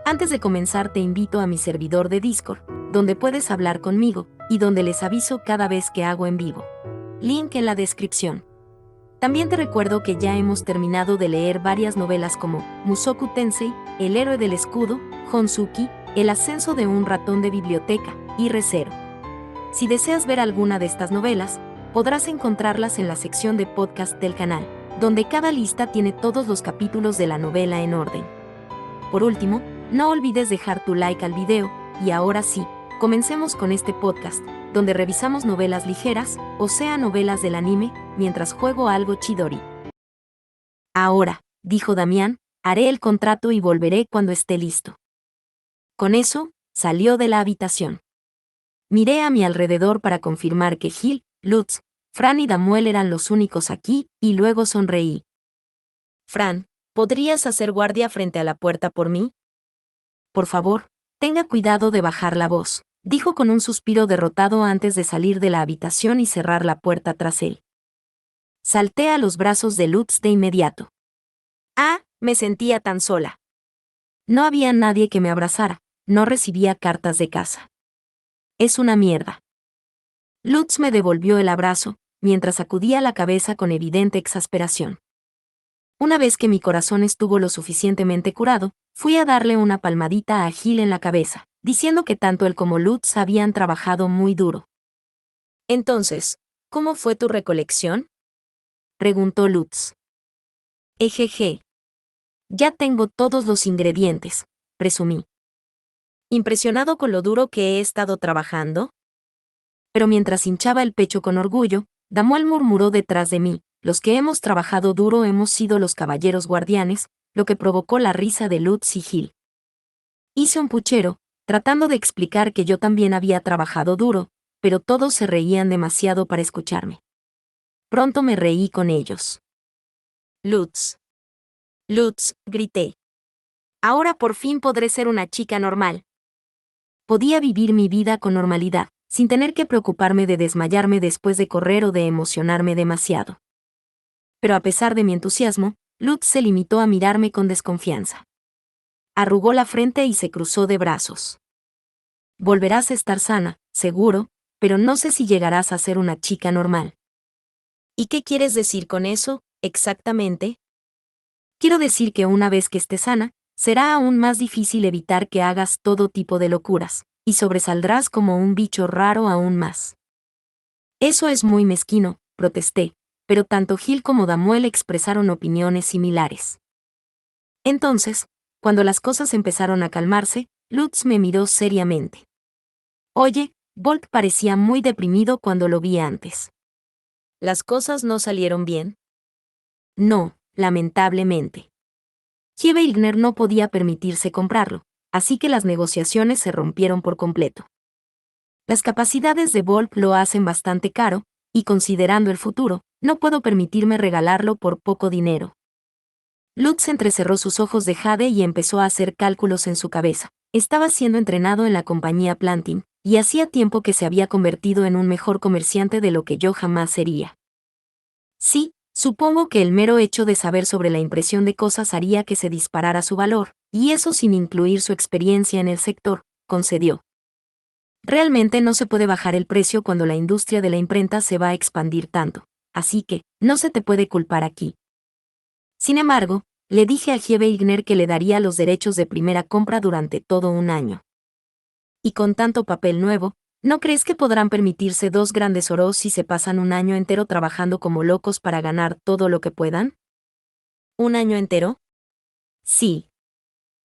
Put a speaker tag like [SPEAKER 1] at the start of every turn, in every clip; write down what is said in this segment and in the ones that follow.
[SPEAKER 1] Antes de comenzar te invito a mi servidor de Discord, donde puedes hablar conmigo, y donde les aviso cada vez que hago en vivo. Link en la descripción. También te recuerdo que ya hemos terminado de leer varias novelas como Mushoku Tensei, El héroe del escudo, Honsuki, El ascenso de un ratón de biblioteca, y Re:Zero. Si deseas ver alguna de estas novelas, podrás encontrarlas en la sección de podcast del canal, donde cada lista tiene todos los capítulos de la novela en orden. Por último, no olvides dejar tu like al video, y ahora sí, comencemos con este podcast, donde revisamos novelas ligeras, o sea novelas del anime, mientras juego algo chidori. Ahora, dijo Damián, haré el contrato y volveré cuando esté listo. Con eso, salió de la habitación. Miré a mi alrededor para confirmar que Gil, Lutz, Fran y Damuel eran los únicos aquí, y luego sonreí. Fran, ¿podrías hacer guardia frente a la puerta por mí? Por favor, tenga cuidado de bajar la voz, dijo con un suspiro derrotado antes de salir de la habitación y cerrar la puerta tras él. Salté a los brazos de Lutz de inmediato. Me sentía tan sola. No había nadie que me abrazara, no recibía cartas de casa. Es una mierda. Lutz me devolvió el abrazo, mientras sacudía la cabeza con evidente exasperación. Una vez que mi corazón estuvo lo suficientemente curado, fui a darle una palmadita a Gil en la cabeza, diciendo que tanto él como Lutz habían trabajado muy duro. Entonces, ¿cómo fue tu recolección? Preguntó Lutz. Ejeje. Ya tengo todos los ingredientes, presumí. ¿Impresionado con lo duro que he estado trabajando? Pero mientras hinchaba el pecho con orgullo, Damuel murmuró detrás de mí, los que hemos trabajado duro hemos sido los caballeros guardianes, lo que provocó la risa de Lutz y Gil. Hice un puchero, tratando de explicar que yo también había trabajado duro, pero todos se reían demasiado para escucharme. Pronto me reí con ellos. Lutz. Lutz, grité. Ahora por fin podré ser una chica normal. Podía vivir mi vida con normalidad, sin tener que preocuparme de desmayarme después de correr o de emocionarme demasiado. Pero a pesar de mi entusiasmo, Lutz se limitó a mirarme con desconfianza. Arrugó la frente y se cruzó de brazos. Volverás a estar sana, seguro, pero no sé si llegarás a ser una chica normal. ¿Y qué quieres decir con eso, exactamente? Quiero decir que una vez que estés sana, será aún más difícil evitar que hagas todo tipo de locuras, y sobresaldrás como un bicho raro aún más. Eso es muy mezquino, protesté, pero tanto Gil como Damuel expresaron opiniones similares. Entonces, cuando las cosas empezaron a calmarse, Lutz me miró seriamente. Oye, Bolt parecía muy deprimido cuando lo vi antes. ¿Las cosas no salieron bien? No, lamentablemente. Hilgner no podía permitirse comprarlo, así que las negociaciones se rompieron por completo. Las capacidades de Bolt lo hacen bastante caro, y considerando el futuro, no puedo permitirme regalarlo por poco dinero. Lutz entrecerró sus ojos de jade y empezó a hacer cálculos en su cabeza. Estaba siendo entrenado en la compañía Planting, y hacía tiempo que se había convertido en un mejor comerciante de lo que yo jamás sería. Sí, supongo que el mero hecho de saber sobre la impresión de cosas haría que se disparara su valor, y eso sin incluir su experiencia en el sector, concedió. Realmente no se puede bajar el precio cuando la industria de la imprenta se va a expandir tanto, así que, no se te puede culpar aquí. Sin embargo, le dije a Hilgner que le daría los derechos de primera compra durante todo un año. Y con tanto papel nuevo, ¿no crees que podrán permitirse 2 grandes oros si se pasan un año entero trabajando como locos para ganar todo lo que puedan? ¿Un año entero? Sí.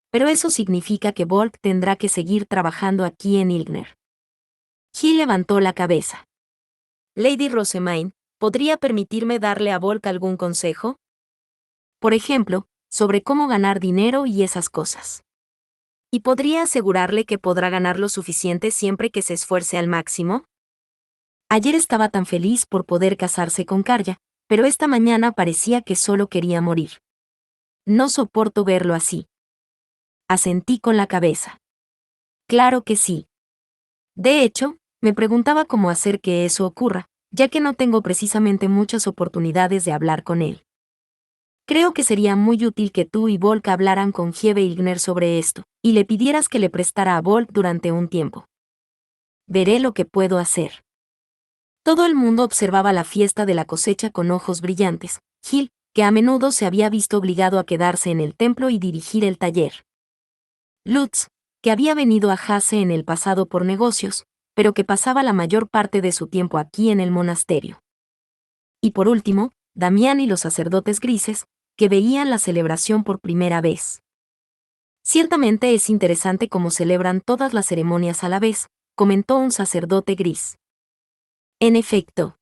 [SPEAKER 1] Pero eso significa que Bolt tendrá que seguir trabajando aquí en Ilgner. Gil levantó la cabeza. Lady Rosemaine, ¿podría permitirme darle a Volk algún consejo? Por ejemplo, sobre cómo ganar dinero y esas cosas. ¿Y podría asegurarle que podrá ganar lo suficiente siempre que se esfuerce al máximo? Ayer estaba tan feliz por poder casarse con Karja, pero esta mañana parecía que solo quería morir. No soporto verlo así. Asentí con la cabeza. Claro que sí. De hecho, me preguntaba cómo hacer que eso ocurra, ya que no tengo precisamente muchas oportunidades de hablar con él. Creo que sería muy útil que tú y Volk hablaran con Hilgner sobre esto, y le pidieras que le prestara a Volk durante un tiempo. Veré lo que puedo hacer. Todo el mundo observaba la fiesta de la cosecha con ojos brillantes. Gil, que a menudo se había visto obligado a quedarse en el templo y dirigir el taller. Lutz, que había venido a Hase en el pasado por negocios, pero que pasaba la mayor parte de su tiempo aquí en el monasterio. Y por último, Damián y los sacerdotes grises, que veían la celebración por primera vez. Ciertamente es interesante cómo celebran todas las ceremonias a la vez, comentó un sacerdote gris. En efecto.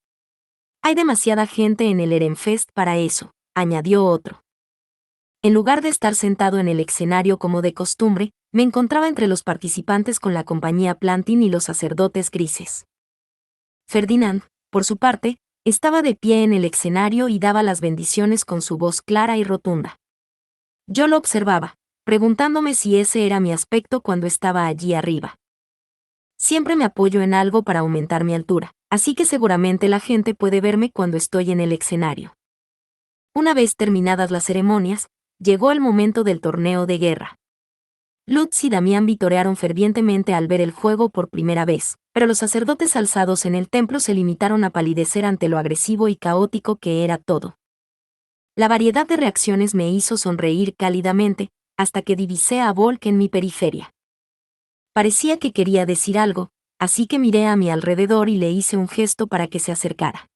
[SPEAKER 1] Hay demasiada gente en el Ehrenfest para eso, añadió otro. En lugar de estar sentado en el escenario como de costumbre, me encontraba entre los participantes con la compañía Plantin y los sacerdotes grises. Ferdinand, por su parte, estaba de pie en el escenario y daba las bendiciones con su voz clara y rotunda. Yo lo observaba, preguntándome si ese era mi aspecto cuando estaba allí arriba. Siempre me apoyo en algo para aumentar mi altura, así que seguramente la gente puede verme cuando estoy en el escenario. Una vez terminadas las ceremonias, llegó el momento del torneo de guerra. Lutz y Damián vitorearon fervientemente al ver el juego por primera vez, pero los sacerdotes alzados en el templo se limitaron a palidecer ante lo agresivo y caótico que era todo. La variedad de reacciones me hizo sonreír cálidamente, hasta que divisé a Volk en mi periferia. Parecía que quería decir algo, así que miré a mi alrededor y le hice un gesto para que se acercara.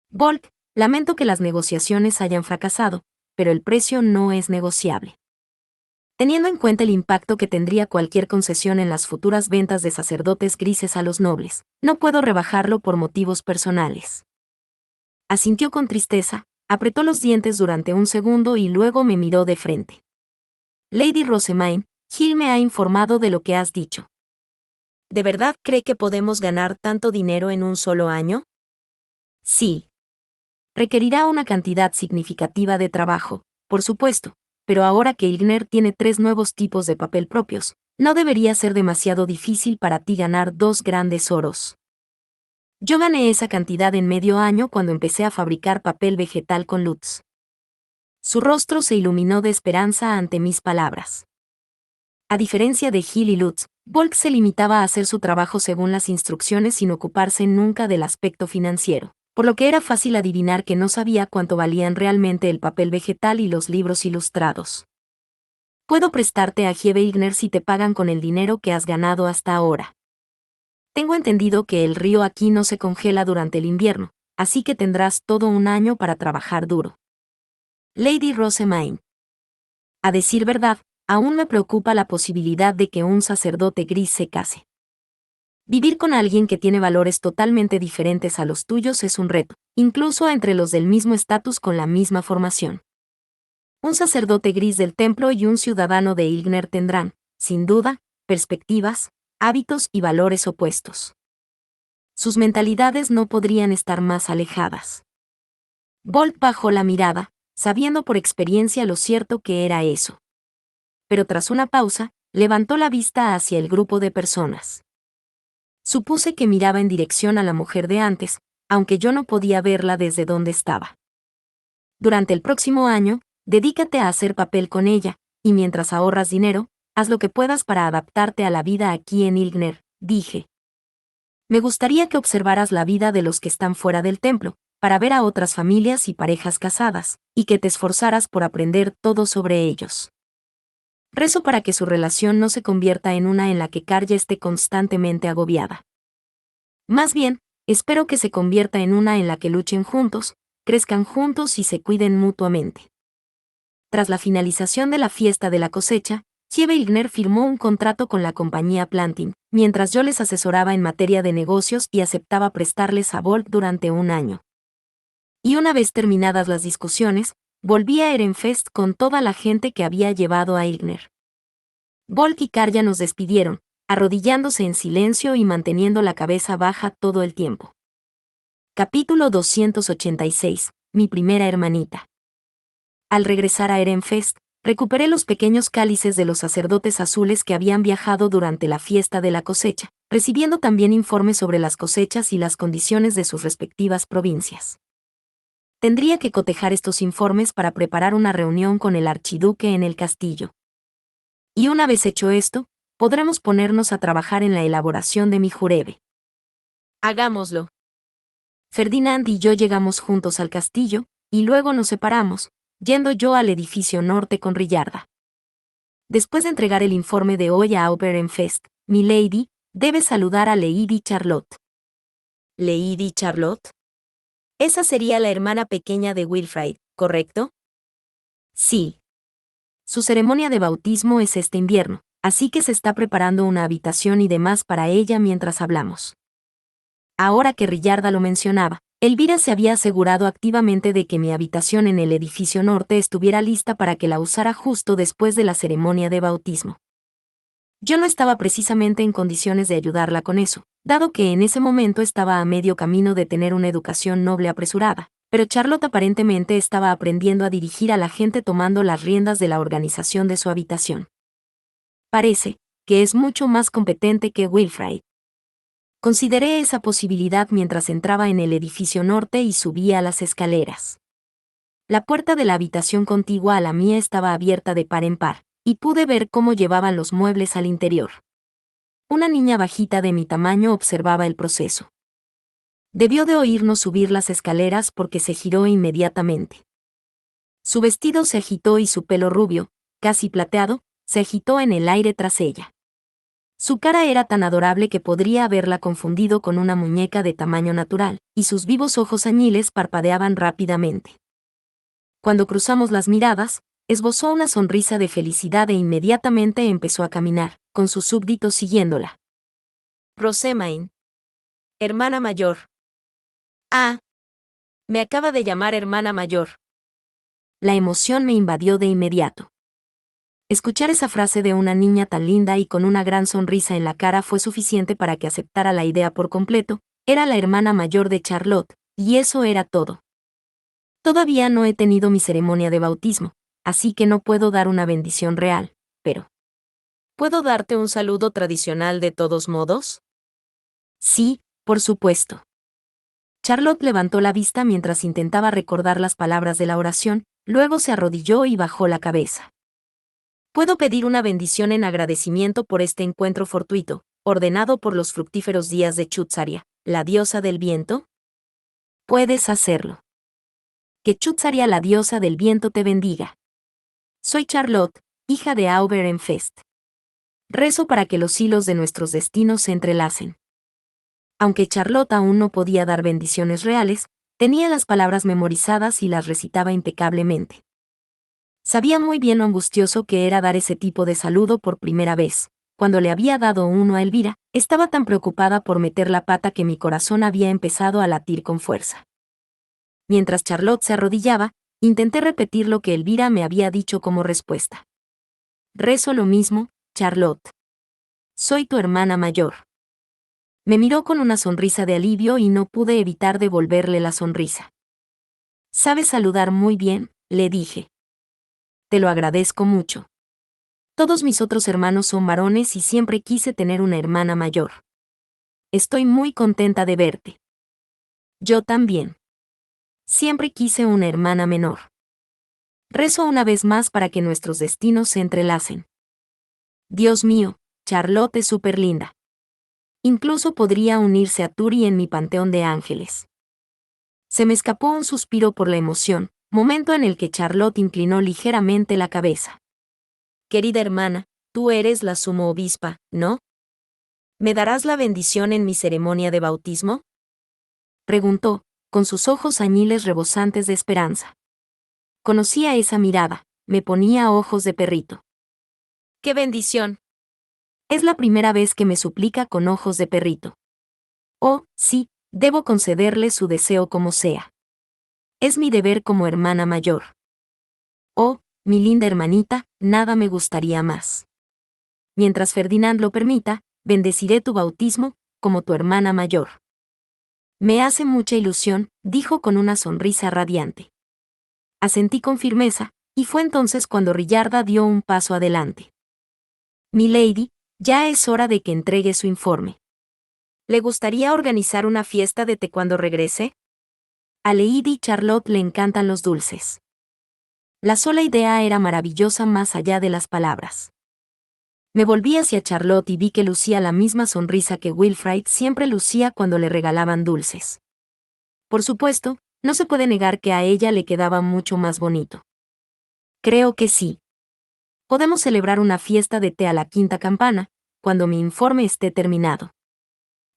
[SPEAKER 1] Volk, lamento que las negociaciones hayan fracasado, pero el precio no es negociable. Teniendo en cuenta el impacto que tendría cualquier concesión en las futuras ventas de sacerdotes grises a los nobles, no puedo rebajarlo por motivos personales. Asintió con tristeza, apretó los dientes durante un segundo y luego me miró de frente. Lady Rosemaine, Gil me ha informado de lo que has dicho. ¿De verdad cree que podemos ganar tanto dinero en un solo año? Sí. Requerirá una cantidad significativa de trabajo, por supuesto, pero ahora que Hilgner tiene 3 nuevos tipos de papel propios, no debería ser demasiado difícil para ti ganar 2 grandes oros. Yo gané esa cantidad en medio año cuando empecé a fabricar papel vegetal con Lutz. Su rostro se iluminó de esperanza ante mis palabras. A diferencia de Gil y Lutz, Volk se limitaba a hacer su trabajo según las instrucciones sin ocuparse nunca del aspecto financiero, por lo que era fácil adivinar que no sabía cuánto valían realmente el papel vegetal y los libros ilustrados. Puedo prestarte a Hilgner si te pagan con el dinero que has ganado hasta ahora. Tengo entendido que el río aquí no se congela durante el invierno, así que tendrás todo un año para trabajar duro. Lady Rosemaine. A decir verdad, aún me preocupa la posibilidad de que un sacerdote gris se case. Vivir con alguien que tiene valores totalmente diferentes a los tuyos es un reto, incluso entre los del mismo estatus con la misma formación. Un sacerdote gris del templo y un ciudadano de Hilgner tendrán, sin duda, perspectivas, hábitos y valores opuestos. Sus mentalidades no podrían estar más alejadas. Bolt bajó la mirada, sabiendo por experiencia lo cierto que era eso. Pero tras una pausa, levantó la vista hacia el grupo de personas. Supuse que miraba en dirección a la mujer de antes, aunque yo no podía verla desde donde estaba. Durante el próximo año, dedícate a hacer papel con ella, y mientras ahorras dinero, haz lo que puedas para adaptarte a la vida aquí en Hilgner, dije. Me gustaría que observaras la vida de los que están fuera del templo, para ver a otras familias y parejas casadas, y que te esforzaras por aprender todo sobre ellos. Rezo para que su relación no se convierta en una en la que Karja esté constantemente agobiada. Más bien, espero que se convierta en una en la que luchen juntos, crezcan juntos y se cuiden mutuamente. Tras la finalización de la fiesta de la cosecha, Hilgner firmó un contrato con la compañía Plantin, mientras yo les asesoraba en materia de negocios y aceptaba prestarles a Volk durante un año. Y una vez terminadas las discusiones, volví a Ehrenfest con toda la gente que había llevado a Hilgner. Volk y Karja nos despidieron, arrodillándose en silencio y manteniendo la cabeza baja todo el tiempo. Capítulo 286. Mi primera hermanita. Al regresar a Ehrenfest, recuperé los pequeños cálices de los sacerdotes azules que habían viajado durante la fiesta de la cosecha, recibiendo también informes sobre las cosechas y las condiciones de sus respectivas provincias. Tendría que cotejar estos informes para preparar una reunión con el archiduque en el castillo. Y una vez hecho esto, podremos ponernos a trabajar en la elaboración de mi jurebe. Hagámoslo. Ferdinand y yo llegamos juntos al castillo, y luego nos separamos, yendo yo al edificio norte con Rillarda. Después de entregar el informe de hoy a Auberenfest, milady, debe saludar a Lady Charlotte. ¿Lady Charlotte? Esa sería la hermana pequeña de Wilfrid, ¿correcto? Sí. Su ceremonia de bautismo es este invierno, así que se está preparando una habitación y demás para ella mientras hablamos. Ahora que Rillarda lo mencionaba, Elvira se había asegurado activamente de que mi habitación en el edificio norte estuviera lista para que la usara justo después de la ceremonia de bautismo. Yo no estaba precisamente en condiciones de ayudarla con eso, dado que en ese momento estaba a medio camino de tener una educación noble apresurada, pero Charlotte aparentemente estaba aprendiendo a dirigir a la gente tomando las riendas de la organización de su habitación. Parece que es mucho más competente que Wilfrid. Consideré esa posibilidad mientras entraba en el edificio norte y subía las escaleras. La puerta de la habitación contigua a la mía estaba abierta de par en par, y pude ver cómo llevaban los muebles al interior. Una niña bajita de mi tamaño observaba el proceso. Debió de oírnos subir las escaleras porque se giró inmediatamente. Su vestido se agitó y su pelo rubio, casi plateado, se agitó en el aire tras ella. Su cara era tan adorable que podría haberla confundido con una muñeca de tamaño natural, y sus vivos ojos añiles parpadeaban rápidamente. Cuando cruzamos las miradas, esbozó una sonrisa de felicidad e inmediatamente empezó a caminar, con sus súbditos siguiéndola. Rosemain. Hermana mayor. Ah. Me acaba de llamar hermana mayor. La emoción me invadió de inmediato. Escuchar esa frase de una niña tan linda y con una gran sonrisa en la cara fue suficiente para que aceptara la idea por completo. Era la hermana mayor de Charlotte, y eso era todo. Todavía no he tenido mi ceremonia de bautismo, así que no puedo dar una bendición real, pero... ¿Puedo darte un saludo tradicional de todos modos? Sí, por supuesto. Charlotte levantó la vista mientras intentaba recordar las palabras de la oración, luego se arrodilló y bajó la cabeza. ¿Puedo pedir una bendición en agradecimiento por este encuentro fortuito, ordenado por los fructíferos días de Chutzaria, la diosa del viento? Puedes hacerlo. Que Chutzaria, la diosa del viento, te bendiga. Soy Charlotte, hija de Auberenfest. Rezo para que los hilos de nuestros destinos se entrelacen. Aunque Charlotte aún no podía dar bendiciones reales, tenía las palabras memorizadas y las recitaba impecablemente. Sabía muy bien lo angustioso que era dar ese tipo de saludo por primera vez. Cuando le había dado uno a Elvira, estaba tan preocupada por meter la pata que mi corazón había empezado a latir con fuerza. Mientras Charlotte se arrodillaba, intenté repetir lo que Elvira me había dicho como respuesta. Rezo lo mismo, Charlotte. Soy tu hermana mayor. Me miró con una sonrisa de alivio y no pude evitar devolverle la sonrisa. Sabes saludar muy bien, le dije. Te lo agradezco mucho. Todos mis otros hermanos son varones y siempre quise tener una hermana mayor. Estoy muy contenta de verte. Yo también. Siempre quise una hermana menor. Rezo una vez más para que nuestros destinos se entrelacen. Dios mío, Charlotte es súper linda. Incluso podría unirse a Turi en mi panteón de ángeles. Se me escapó un suspiro por la emoción, momento en el que Charlotte inclinó ligeramente la cabeza. Querida hermana, tú eres la sumo obispa, ¿no? ¿Me darás la bendición en mi ceremonia de bautismo? Preguntó, con sus ojos añiles rebosantes de esperanza. Conocía esa mirada, me ponía ojos de perrito. ¡Qué bendición! Es la primera vez que me suplica con ojos de perrito. Oh, sí, debo concederle su deseo como sea. Es mi deber como hermana mayor. Oh, mi linda hermanita, nada me gustaría más. Mientras Ferdinand lo permita, bendeciré tu bautismo, como tu hermana mayor. Me hace mucha ilusión, dijo con una sonrisa radiante. Asentí con firmeza, y fue entonces cuando Rillarda dio un paso adelante. Milady, ya es hora de que entregue su informe. ¿Le gustaría organizar una fiesta de té cuando regrese? A Lady Charlotte le encantan los dulces. La sola idea era maravillosa más allá de las palabras. Me volví hacia Charlotte y vi que lucía la misma sonrisa que Wilfrid siempre lucía cuando le regalaban dulces. Por supuesto, no se puede negar que a ella le quedaba mucho más bonito. Creo que sí. Podemos celebrar una fiesta de té a la quinta campana, cuando mi informe esté terminado.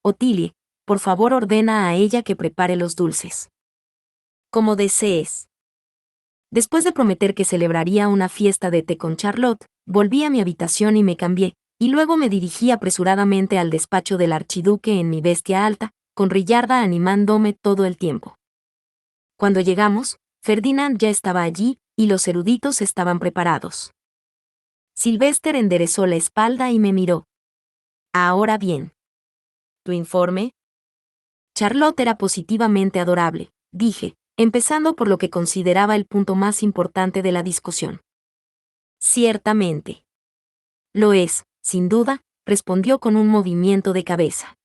[SPEAKER 1] Otilie, por favor ordena a ella que prepare los dulces. Como desees. Después de prometer que celebraría una fiesta de té con Charlotte, volví a mi habitación y me cambié, y luego me dirigí apresuradamente al despacho del archiduque en mi bestia alta, con Rillarda animándome todo el tiempo. Cuando llegamos, Ferdinand ya estaba allí, y los eruditos estaban preparados. Sylvester enderezó la espalda y me miró. Ahora bien. ¿Tu informe? Charlotte era positivamente adorable, dije, empezando por lo que consideraba el punto más importante de la discusión. Ciertamente. Lo es, sin duda, respondió con un movimiento de cabeza.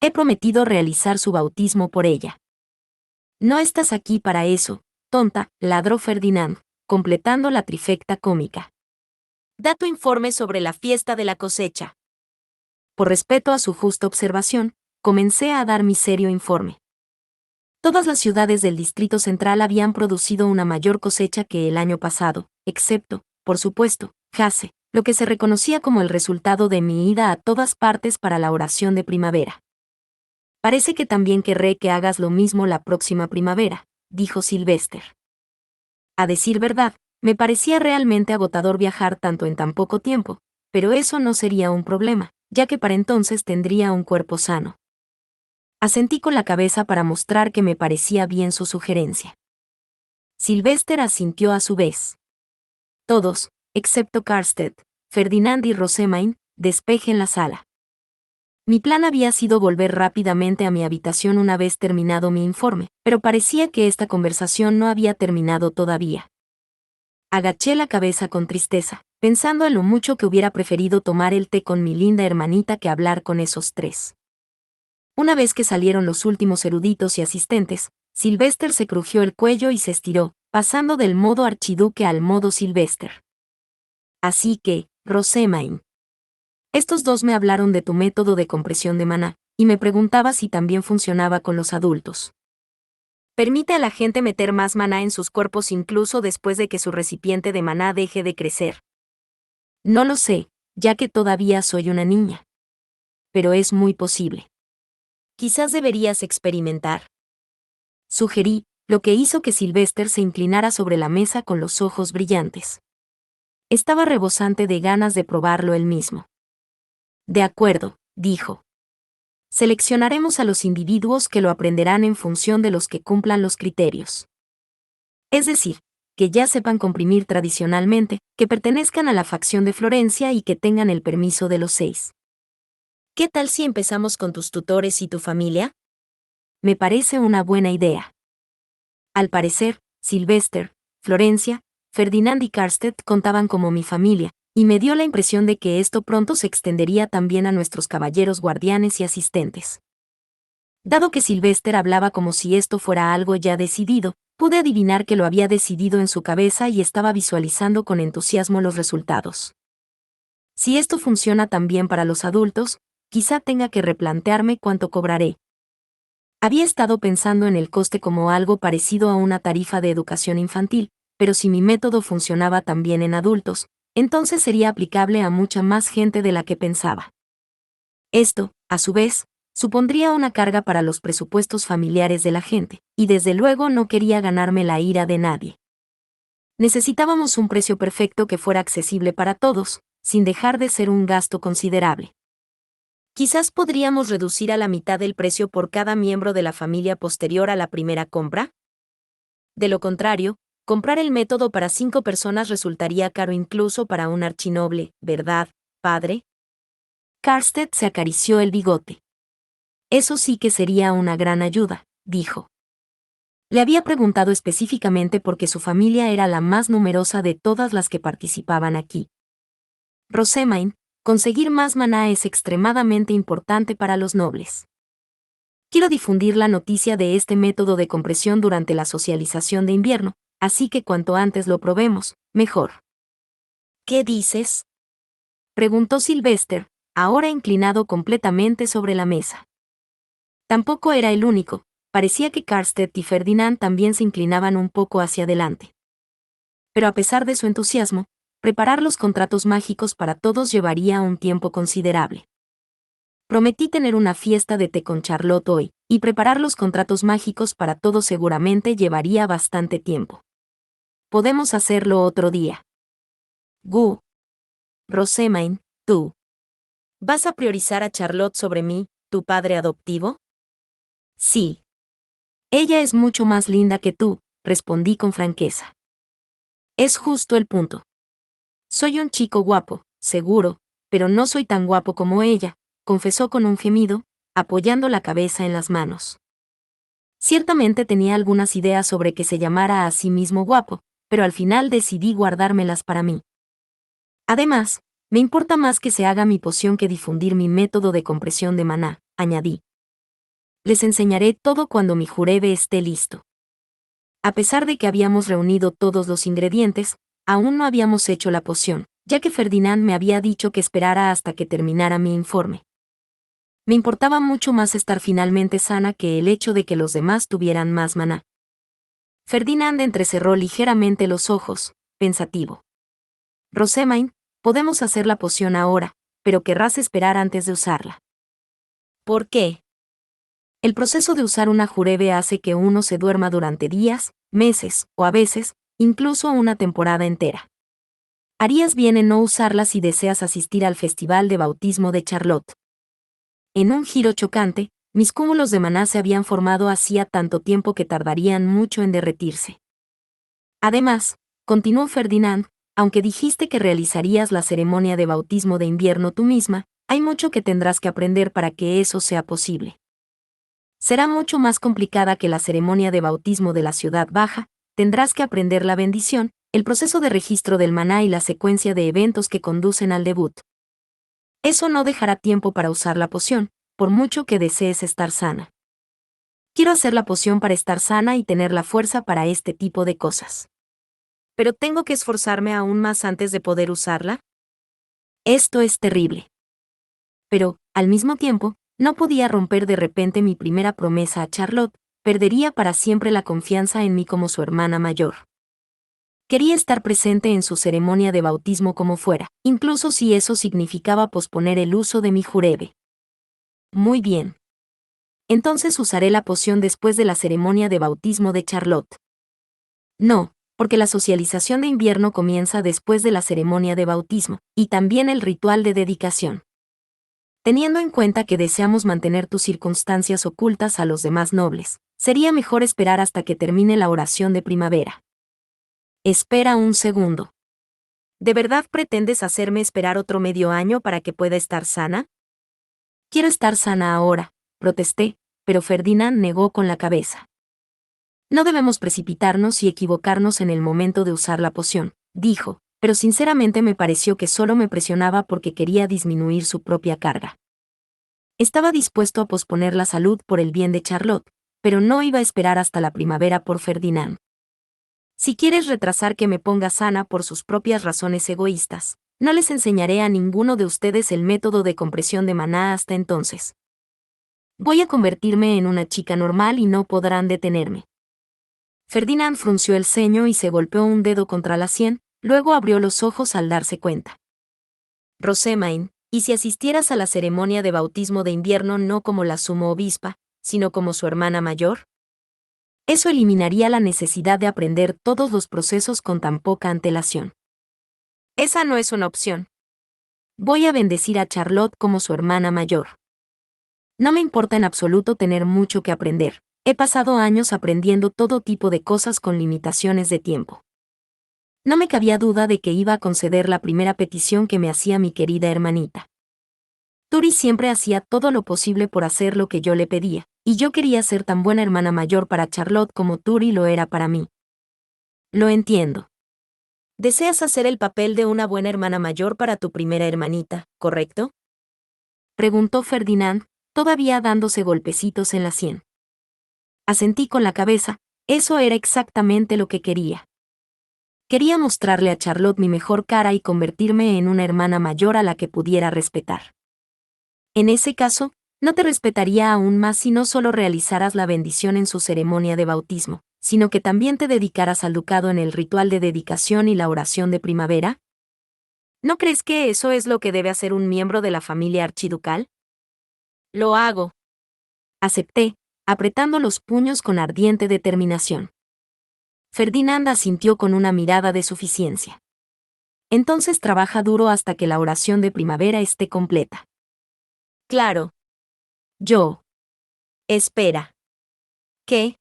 [SPEAKER 1] He prometido realizar su bautismo por ella. No estás aquí para eso, tonta, ladró Ferdinand, completando la trifecta cómica. Da tu informe sobre la fiesta de la cosecha. Por respeto a su justa observación, comencé a dar mi serio informe. Todas las ciudades del Distrito Central habían producido una mayor cosecha que el año pasado, excepto, por supuesto, Hase, lo que se reconocía como el resultado de mi ida a todas partes para la oración de primavera. Parece que también querré que hagas lo mismo la próxima primavera, dijo Sylvester. A decir verdad, me parecía realmente agotador viajar tanto en tan poco tiempo, pero eso no sería un problema, ya que para entonces tendría un cuerpo sano. Asentí con la cabeza para mostrar que me parecía bien su sugerencia. Sylvester asintió a su vez. Todos, excepto Karstedt, Ferdinand y Rosemain, despejen la sala. Mi plan había sido volver rápidamente a mi habitación una vez terminado mi informe, pero parecía que esta conversación no había terminado todavía. Agaché la cabeza con tristeza, pensando en lo mucho que hubiera preferido tomar el té con mi linda hermanita que hablar con esos tres. Una vez que salieron los últimos eruditos y asistentes, Sylvester se crujió el cuello y se estiró, pasando del modo archiduque al modo Sylvester. Así que, Rosemain. Estos dos me hablaron de tu método de compresión de maná, y me preguntaba si también funcionaba con los adultos. Permite a la gente meter más maná en sus cuerpos incluso después de que su recipiente de maná deje de crecer. No lo sé, ya que todavía soy una niña. Pero es muy posible. Quizás deberías experimentar. Sugerí, lo que hizo que Sylvester se inclinara sobre la mesa con los ojos brillantes. Estaba rebosante de ganas de probarlo él mismo. De acuerdo, dijo. Seleccionaremos a los individuos que lo aprenderán en función de los que cumplan los criterios. Es decir, que ya sepan comprimir tradicionalmente, que pertenezcan a la facción de Florencia y que tengan el permiso de los 6. ¿Qué tal si empezamos con tus tutores y tu familia? Me parece una buena idea. Al parecer, Sylvester, Florencia, Ferdinand y Karstedt contaban como mi familia, y me dio la impresión de que esto pronto se extendería también a nuestros caballeros guardianes y asistentes. Dado que Sylvester hablaba como si esto fuera algo ya decidido, pude adivinar que lo había decidido en su cabeza y estaba visualizando con entusiasmo los resultados. Si esto funciona también para los adultos, quizá tenga que replantearme cuánto cobraré. Había estado pensando en el coste como algo parecido a una tarifa de educación infantil, pero si mi método funcionaba también en adultos, entonces sería aplicable a mucha más gente de la que pensaba. Esto, a su vez, supondría una carga para los presupuestos familiares de la gente, y desde luego no quería ganarme la ira de nadie. Necesitábamos un precio perfecto que fuera accesible para todos, sin dejar de ser un gasto considerable. Quizás podríamos reducir a la mitad el precio por cada miembro de la familia posterior a la primera compra. De lo contrario, comprar el método para 5 personas resultaría caro incluso para un archinoble, ¿verdad, padre? Karstedt se acarició el bigote. Eso sí que sería una gran ayuda, dijo. Le había preguntado específicamente porque su familia era la más numerosa de todas las que participaban aquí. Rosemain, conseguir más maná es extremadamente importante para los nobles. Quiero difundir la noticia de este método de compresión durante la socialización de invierno, así que cuanto antes lo probemos, mejor. ¿Qué dices? Preguntó Sylvester, ahora inclinado completamente sobre la mesa. Tampoco era el único, parecía que Karstedt y Ferdinand también se inclinaban un poco hacia adelante. Pero a pesar de su entusiasmo, preparar los contratos mágicos para todos llevaría un tiempo considerable. Prometí tener una fiesta de té con Charlotte hoy, y preparar los contratos mágicos para todos seguramente llevaría bastante tiempo. Podemos hacerlo otro día. Gu. Rosemain, tú. ¿Vas a priorizar a Charlotte sobre mí, tu padre adoptivo? Sí. Ella es mucho más linda que tú, respondí con franqueza. Es justo el punto. Soy un chico guapo, seguro, pero no soy tan guapo como ella, confesó con un gemido, apoyando la cabeza en las manos. Ciertamente tenía algunas ideas sobre que se llamara a sí mismo guapo, pero al final decidí guardármelas para mí. Además, me importa más que se haga mi poción que difundir mi método de compresión de maná, añadí. Les enseñaré todo cuando mi jurebe esté listo. A pesar de que habíamos reunido todos los ingredientes, aún no habíamos hecho la poción, ya que Ferdinand me había dicho que esperara hasta que terminara mi informe. Me importaba mucho más estar finalmente sana que el hecho de que los demás tuvieran más maná. Ferdinand entrecerró ligeramente los ojos, pensativo. Rosemain, podemos hacer la poción ahora, pero querrás esperar antes de usarla. ¿Por qué? El proceso de usar una jurebe hace que uno se duerma durante días, meses, o a veces, incluso una temporada entera. Harías bien en no usarla si deseas asistir al festival de bautismo de Charlotte. En un giro chocante, mis cúmulos de maná se habían formado hacía tanto tiempo que tardarían mucho en derretirse. Además, continuó Ferdinand, aunque dijiste que realizarías la ceremonia de bautismo de invierno tú misma, hay mucho que tendrás que aprender para que eso sea posible. Será mucho más complicada que la ceremonia de bautismo de la ciudad baja, tendrás que aprender la bendición, el proceso de registro del maná y la secuencia de eventos que conducen al debut. Eso no dejará tiempo para usar la poción, por mucho que desees estar sana. Quiero hacer la poción para estar sana y tener la fuerza para este tipo de cosas. ¿Pero tengo que esforzarme aún más antes de poder usarla? Esto es terrible. Pero, al mismo tiempo, no podía romper de repente mi primera promesa a Charlotte, perdería para siempre la confianza en mí como su hermana mayor. Quería estar presente en su ceremonia de bautismo como fuera, incluso si eso significaba posponer el uso de mi jurebe. Muy bien. Entonces usaré la poción después de la ceremonia de bautismo de Charlotte. No, porque la socialización de invierno comienza después de la ceremonia de bautismo, y también el ritual de dedicación. Teniendo en cuenta que deseamos mantener tus circunstancias ocultas a los demás nobles, sería mejor esperar hasta que termine la oración de primavera. Espera un segundo. ¿De verdad pretendes hacerme esperar otro medio año para que pueda estar sana? Quiero estar sana ahora, protesté, pero Ferdinand negó con la cabeza. No debemos precipitarnos y equivocarnos en el momento de usar la poción, dijo, pero sinceramente me pareció que solo me presionaba porque quería disminuir su propia carga. Estaba dispuesto a posponer la salud por el bien de Charlotte, pero no iba a esperar hasta la primavera por Ferdinand. Si quieres retrasar que me ponga sana por sus propias razones egoístas, no les enseñaré a ninguno de ustedes el método de compresión de maná hasta entonces. Voy a convertirme en una chica normal y no podrán detenerme. Ferdinand frunció el ceño y se golpeó un dedo contra la sien, luego abrió los ojos al darse cuenta. Rosemain, ¿y si asistieras a la ceremonia de bautismo de invierno no como la sumo obispa, sino como su hermana mayor? Eso eliminaría la necesidad de aprender todos los procesos con tan poca antelación. Esa no es una opción. Voy a bendecir a Charlotte como su hermana mayor. No me importa en absoluto tener mucho que aprender. He pasado años aprendiendo todo tipo de cosas con limitaciones de tiempo. No me cabía duda de que iba a conceder la primera petición que me hacía mi querida hermanita. Turi siempre hacía todo lo posible por hacer lo que yo le pedía, y yo quería ser tan buena hermana mayor para Charlotte como Turi lo era para mí. Lo entiendo. Deseas hacer el papel de una buena hermana mayor para tu primera hermanita, ¿correcto? Preguntó Ferdinand, todavía dándose golpecitos en la sien. Asentí con la cabeza, eso era exactamente lo que quería. Quería mostrarle a Charlotte mi mejor cara y convertirme en una hermana mayor a la que pudiera respetar. En ese caso, no te respetaría aún más si no solo realizaras la bendición en su ceremonia de bautismo, sino que también te dedicaras al ducado en el ritual de dedicación y la oración de primavera. ¿No crees que eso es lo que debe hacer un miembro de la familia archiducal? Lo hago. Acepté, apretando los puños con ardiente determinación. Ferdinand asintió con una mirada de suficiencia. Entonces trabaja duro hasta que la oración de primavera esté completa. Claro. Yo. Espera. ¿Qué?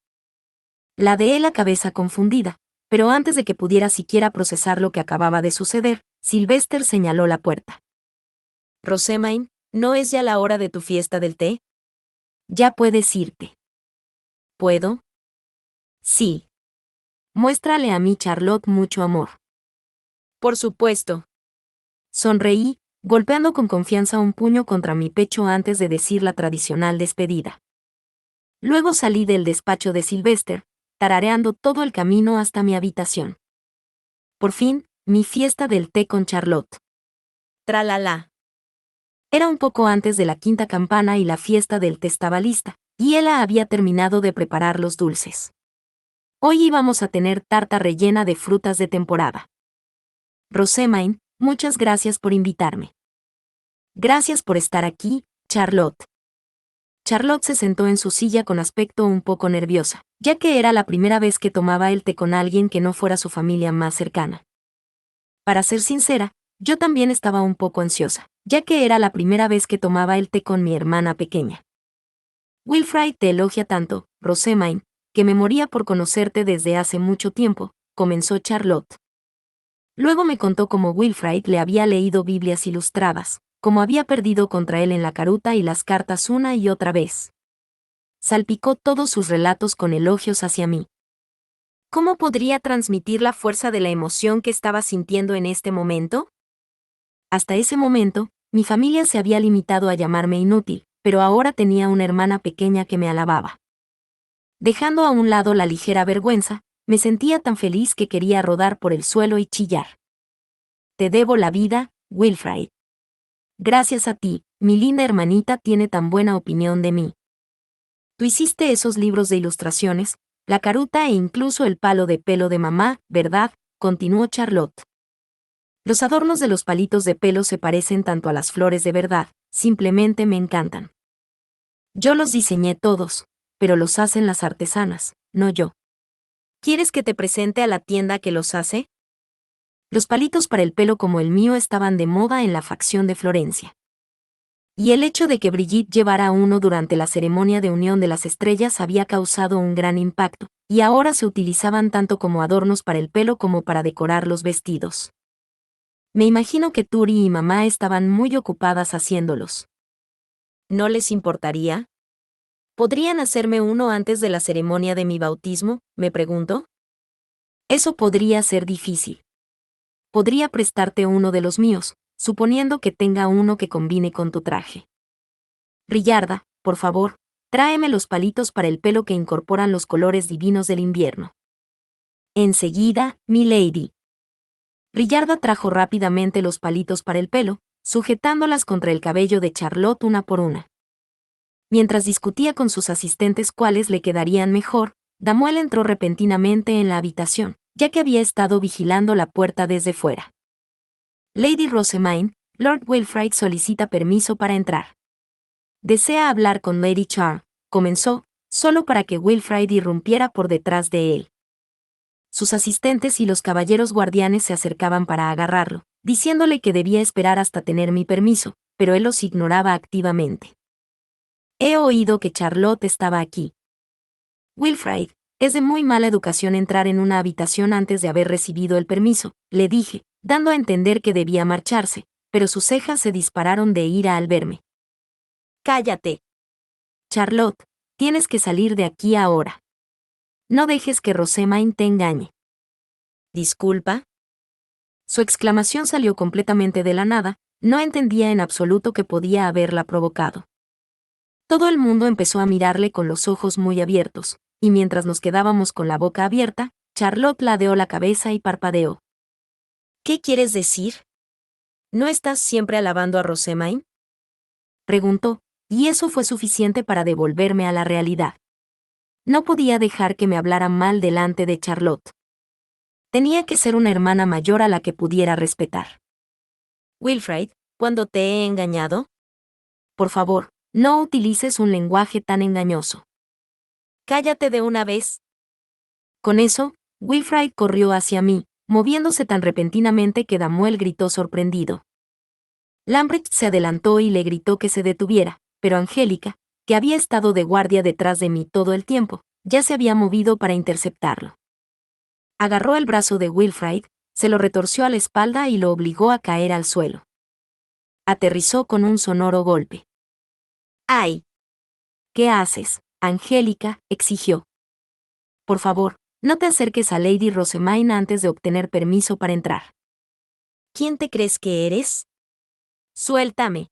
[SPEAKER 1] Ladeé la cabeza confundida, pero antes de que pudiera siquiera procesar lo que acababa de suceder, Sylvester señaló la puerta. Rosamine, ¿no es ya la hora de tu fiesta del té? Ya puedes irte. ¿Puedo? Sí. Muéstrale a mi Charlotte mucho amor. Por supuesto. Sonreí, golpeando con confianza un puño contra mi pecho antes de decir la tradicional despedida. Luego salí del despacho de Sylvester, tarareando todo el camino hasta mi habitación. Por fin, mi fiesta del té con Charlotte. Tralala. Era un poco antes de la quinta campana y la fiesta del té estaba lista, y ella había terminado de preparar los dulces. Hoy íbamos a tener tarta rellena de frutas de temporada. Rosamine, muchas gracias por invitarme. Gracias por estar aquí, Charlotte. Charlotte se sentó en su silla con aspecto un poco nerviosa, ya que era la primera vez que tomaba el té con alguien que no fuera su familia más cercana. Para ser sincera, yo también estaba un poco ansiosa, ya que era la primera vez que tomaba el té con mi hermana pequeña. Wilfrid te elogia tanto, Rosamine, que me moría por conocerte desde hace mucho tiempo, comenzó Charlotte. Luego me contó cómo Wilfrid le había leído Biblias ilustradas, cómo había perdido contra él en la caruta y las cartas una y otra vez. Salpicó todos sus relatos con elogios hacia mí. ¿Cómo podría transmitir la fuerza de la emoción que estaba sintiendo en este momento? Hasta ese momento, mi familia se había limitado a llamarme inútil, pero ahora tenía una hermana pequeña que me alababa. Dejando a un lado la ligera vergüenza, me sentía tan feliz que quería rodar por el suelo y chillar. Te debo la vida, Wilfrid. Gracias a ti, mi linda hermanita tiene tan buena opinión de mí. Tú hiciste esos libros de ilustraciones, la caruta e incluso el palo de pelo de mamá, ¿verdad?, continuó Charlotte. Los adornos de los palitos de pelo se parecen tanto a las flores de verdad, simplemente me encantan. Yo los diseñé todos, pero los hacen las artesanas, no yo. ¿Quieres que te presente a la tienda que los hace? Los palitos para el pelo como el mío estaban de moda en la facción de Florencia. Y el hecho de que Brigitte llevara uno durante la ceremonia de unión de las estrellas había causado un gran impacto, y ahora se utilizaban tanto como adornos para el pelo como para decorar los vestidos. Me imagino que Turi y mamá estaban muy ocupadas haciéndolos. ¿No les importaría? ¿Podrían hacerme uno antes de la ceremonia de mi bautismo?, me preguntó. Eso podría ser difícil. Podría prestarte uno de los míos, suponiendo que tenga uno que combine con tu traje. Rillarda, por favor, tráeme los palitos para el pelo que incorporan los colores divinos del invierno. Enseguida, mi lady. Rillarda trajo rápidamente los palitos para el pelo, sujetándolas contra el cabello de Charlotte una por una. Mientras discutía con sus asistentes cuáles le quedarían mejor, Damuel entró repentinamente en la habitación, ya que había estado vigilando la puerta desde fuera. Lady Rosamine, Lord Wilfrid solicita permiso para entrar. Desea hablar con Lady Char, comenzó, solo para que Wilfrid irrumpiera por detrás de él. Sus asistentes y los caballeros guardianes se acercaban para agarrarlo, diciéndole que debía esperar hasta tener mi permiso, pero él los ignoraba activamente. He oído que Charlotte estaba aquí. Wilfrid, es de muy mala educación entrar en una habitación antes de haber recibido el permiso, le dije, dando a entender que debía marcharse, pero sus cejas se dispararon de ira al verme. Cállate. Charlotte, tienes que salir de aquí ahora. No dejes que Rosamine te engañe. ¿Disculpa? Su exclamación salió completamente de la nada, no entendía en absoluto qué podía haberla provocado. Todo el mundo empezó a mirarle con los ojos muy abiertos, y mientras nos quedábamos con la boca abierta, Charlotte ladeó la cabeza y parpadeó. ¿Qué quieres decir? ¿No estás siempre alabando a Rosamine? Preguntó, y eso fue suficiente para devolverme a la realidad. No podía dejar que me hablaran mal delante de Charlotte. Tenía que ser una hermana mayor a la que pudiera respetar. Wilfrid, ¿cuándo te he engañado? Por favor, no utilices un lenguaje tan engañoso. Cállate de una vez. Con eso, Wilfrid corrió hacia mí, moviéndose tan repentinamente que Damuel gritó sorprendido. Lambrecht se adelantó y le gritó que se detuviera, pero Angélica, que había estado de guardia detrás de mí todo el tiempo, ya se había movido para interceptarlo. Agarró el brazo de Wilfrid, se lo retorció a la espalda y lo obligó a caer al suelo. Aterrizó con un sonoro golpe. ¡Ay! ¿Qué haces, Angélica?, exigió. Por favor, no te acerques a Lady Rosamine antes de obtener permiso para entrar. ¿Quién te crees que eres? Suéltame.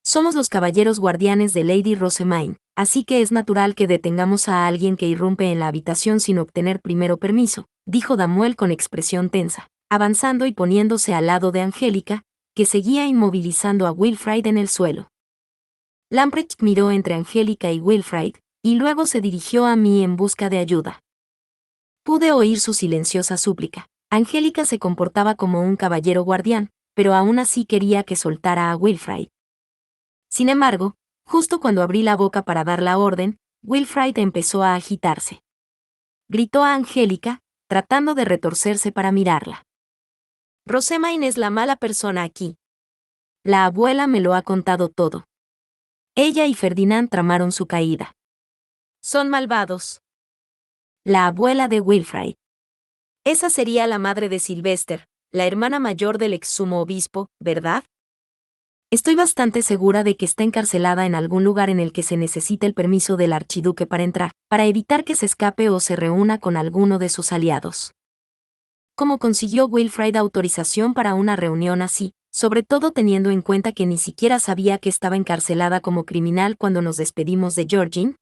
[SPEAKER 1] Somos los caballeros guardianes de Lady Rosamine, así que es natural que detengamos a alguien que irrumpe en la habitación sin obtener primero permiso, dijo Damuel con expresión tensa, avanzando y poniéndose al lado de Angélica, que seguía inmovilizando a Wilfrid en el suelo. Lambrecht miró entre Angélica y Wilfrid, y luego se dirigió a mí en busca de ayuda. Pude oír su silenciosa súplica. Angélica se comportaba como un caballero guardián, pero aún así quería que soltara a Wilfrid. Sin embargo, justo cuando abrí la boca para dar la orden, Wilfrid empezó a agitarse. Gritó a Angélica, tratando de retorcerse para mirarla. Rosamine es la mala persona aquí. La abuela me lo ha contado todo. Ella y Ferdinand tramaron su caída. Son malvados. La abuela de Wilfrid. Esa sería la madre de Sylvester, la hermana mayor del ex sumo obispo, ¿verdad? Estoy bastante segura de que está encarcelada en algún lugar en el que se necesite el permiso del archiduque para entrar, para evitar que se escape o se reúna con alguno de sus aliados. ¿Cómo consiguió Wilfrid autorización para una reunión así, sobre todo teniendo en cuenta que ni siquiera sabía que estaba encarcelada como criminal cuando nos despedimos de Georgine?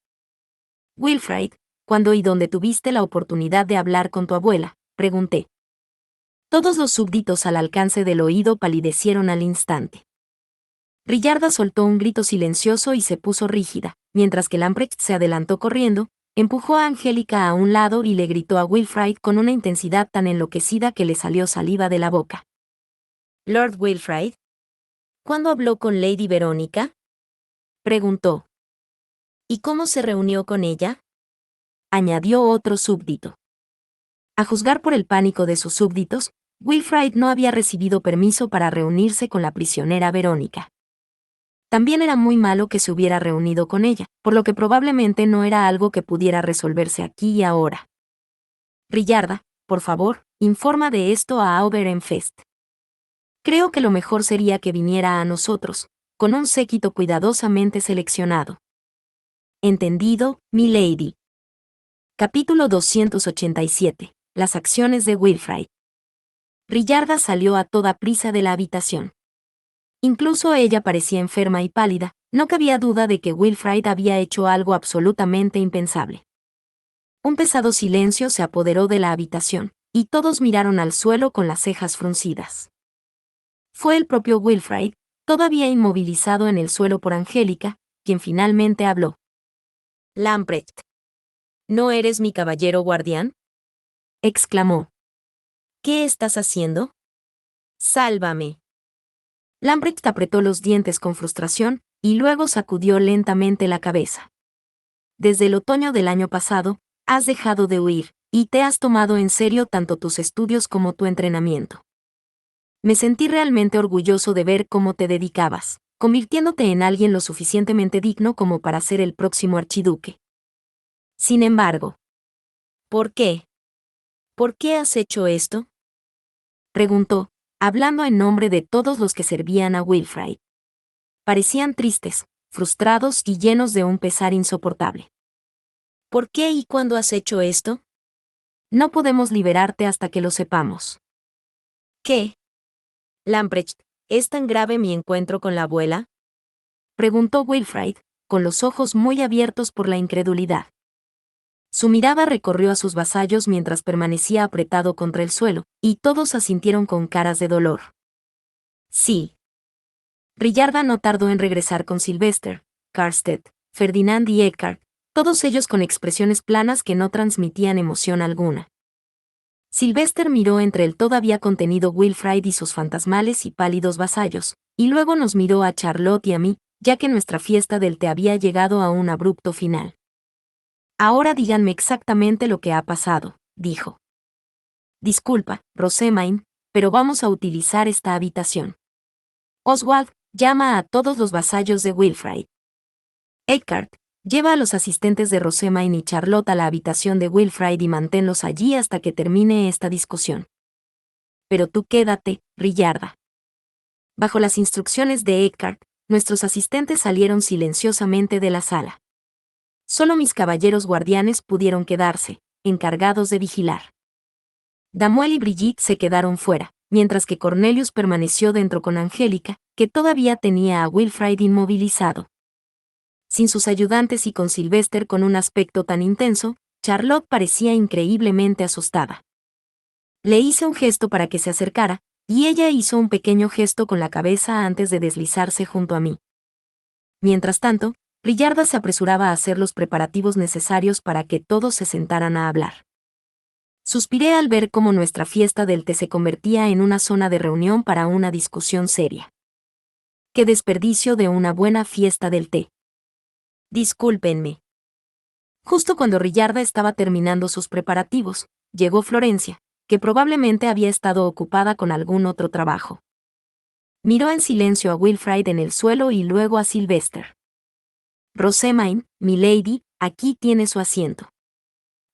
[SPEAKER 1] Wilfrid, ¿cuándo y dónde tuviste la oportunidad de hablar con tu abuela?, pregunté. Todos los súbditos al alcance del oído palidecieron al instante. Rillarda soltó un grito silencioso y se puso rígida, mientras que Lambrecht se adelantó corriendo, empujó a Angélica a un lado y le gritó a Wilfrid con una intensidad tan enloquecida que le salió saliva de la boca. Lord Wilfrid, ¿cuándo habló con Lady Verónica?, preguntó. ¿Y cómo se reunió con ella?, añadió otro súbdito. A juzgar por el pánico de sus súbditos, Wilfrid no había recibido permiso para reunirse con la prisionera Verónica. También era muy malo que se hubiera reunido con ella, por lo que probablemente no era algo que pudiera resolverse aquí y ahora. Rillarda, por favor, informa de esto a Oberenfest. Creo que lo mejor sería que viniera a nosotros, con un séquito cuidadosamente seleccionado. Entendido, milady. Capítulo 287. Las acciones de Wilfrid. Rillarda salió a toda prisa de la habitación. Incluso ella parecía enferma y pálida, no cabía duda de que Wilfrid había hecho algo absolutamente impensable. Un pesado silencio se apoderó de la habitación, y todos miraron al suelo con las cejas fruncidas. Fue el propio Wilfrid, todavía inmovilizado en el suelo por Angélica, quien finalmente habló. Lambrecht. ¿No eres mi caballero guardián?, exclamó. ¿Qué estás haciendo? Sálvame. Lambrecht apretó los dientes con frustración, y luego sacudió lentamente la cabeza. Desde el otoño del año pasado, has dejado de huir, y te has tomado en serio tanto tus estudios como tu entrenamiento. Me sentí realmente orgulloso de ver cómo te dedicabas, convirtiéndote en alguien lo suficientemente digno como para ser el próximo archiduque. Sin embargo, ¿por qué? ¿Por qué has hecho esto?, preguntó, hablando en nombre de todos los que servían a Wilfrid. Parecían tristes, frustrados y llenos de un pesar insoportable. ¿Por qué y cuándo has hecho esto? No podemos liberarte hasta que lo sepamos. ¿Qué? Lambrecht, ¿es tan grave mi encuentro con la abuela?, preguntó Wilfrid, con los ojos muy abiertos por la incredulidad. Su mirada recorrió a sus vasallos mientras permanecía apretado contra el suelo, y todos asintieron con caras de dolor. Sí. Rillarda no tardó en regresar con Sylvester, Karstedt, Ferdinand y Eckhart, todos ellos con expresiones planas que no transmitían emoción alguna. Sylvester miró entre el todavía contenido Wilfrid y sus fantasmales y pálidos vasallos, y luego nos miró a Charlotte y a mí, ya que nuestra fiesta del té había llegado a un abrupto final. Ahora díganme exactamente lo que ha pasado, dijo. Disculpa, Rosamine, pero vamos a utilizar esta habitación. Oswald, llama a todos los vasallos de Wilfrid. Eckhart, lleva a los asistentes de Rosamine y Charlotte a la habitación de Wilfrid y manténlos allí hasta que termine esta discusión. Pero tú quédate, Rillarda. Bajo las instrucciones de Eckhart, nuestros asistentes salieron silenciosamente de la sala. Solo mis caballeros guardianes pudieron quedarse, encargados de vigilar. Damuel y Brigitte se quedaron fuera, mientras que Cornelius permaneció dentro con Angélica, que todavía tenía a Wilfrid inmovilizado. Sin sus ayudantes y con Sylvester con un aspecto tan intenso, Charlotte parecía increíblemente asustada. Le hice un gesto para que se acercara, y ella hizo un pequeño gesto con la cabeza antes de deslizarse junto a mí. Mientras tanto, Rillarda se apresuraba a hacer los preparativos necesarios para que todos se sentaran a hablar. Suspiré al ver cómo nuestra fiesta del té se convertía en una zona de reunión para una discusión seria. ¡Qué desperdicio de una buena fiesta del té! Discúlpenme. Justo cuando Rillarda estaba terminando sus preparativos, llegó Florencia, que probablemente había estado ocupada con algún otro trabajo. Miró en silencio a Wilfrid en el suelo y luego a Sylvester. Rosamine, milady, aquí tiene su asiento.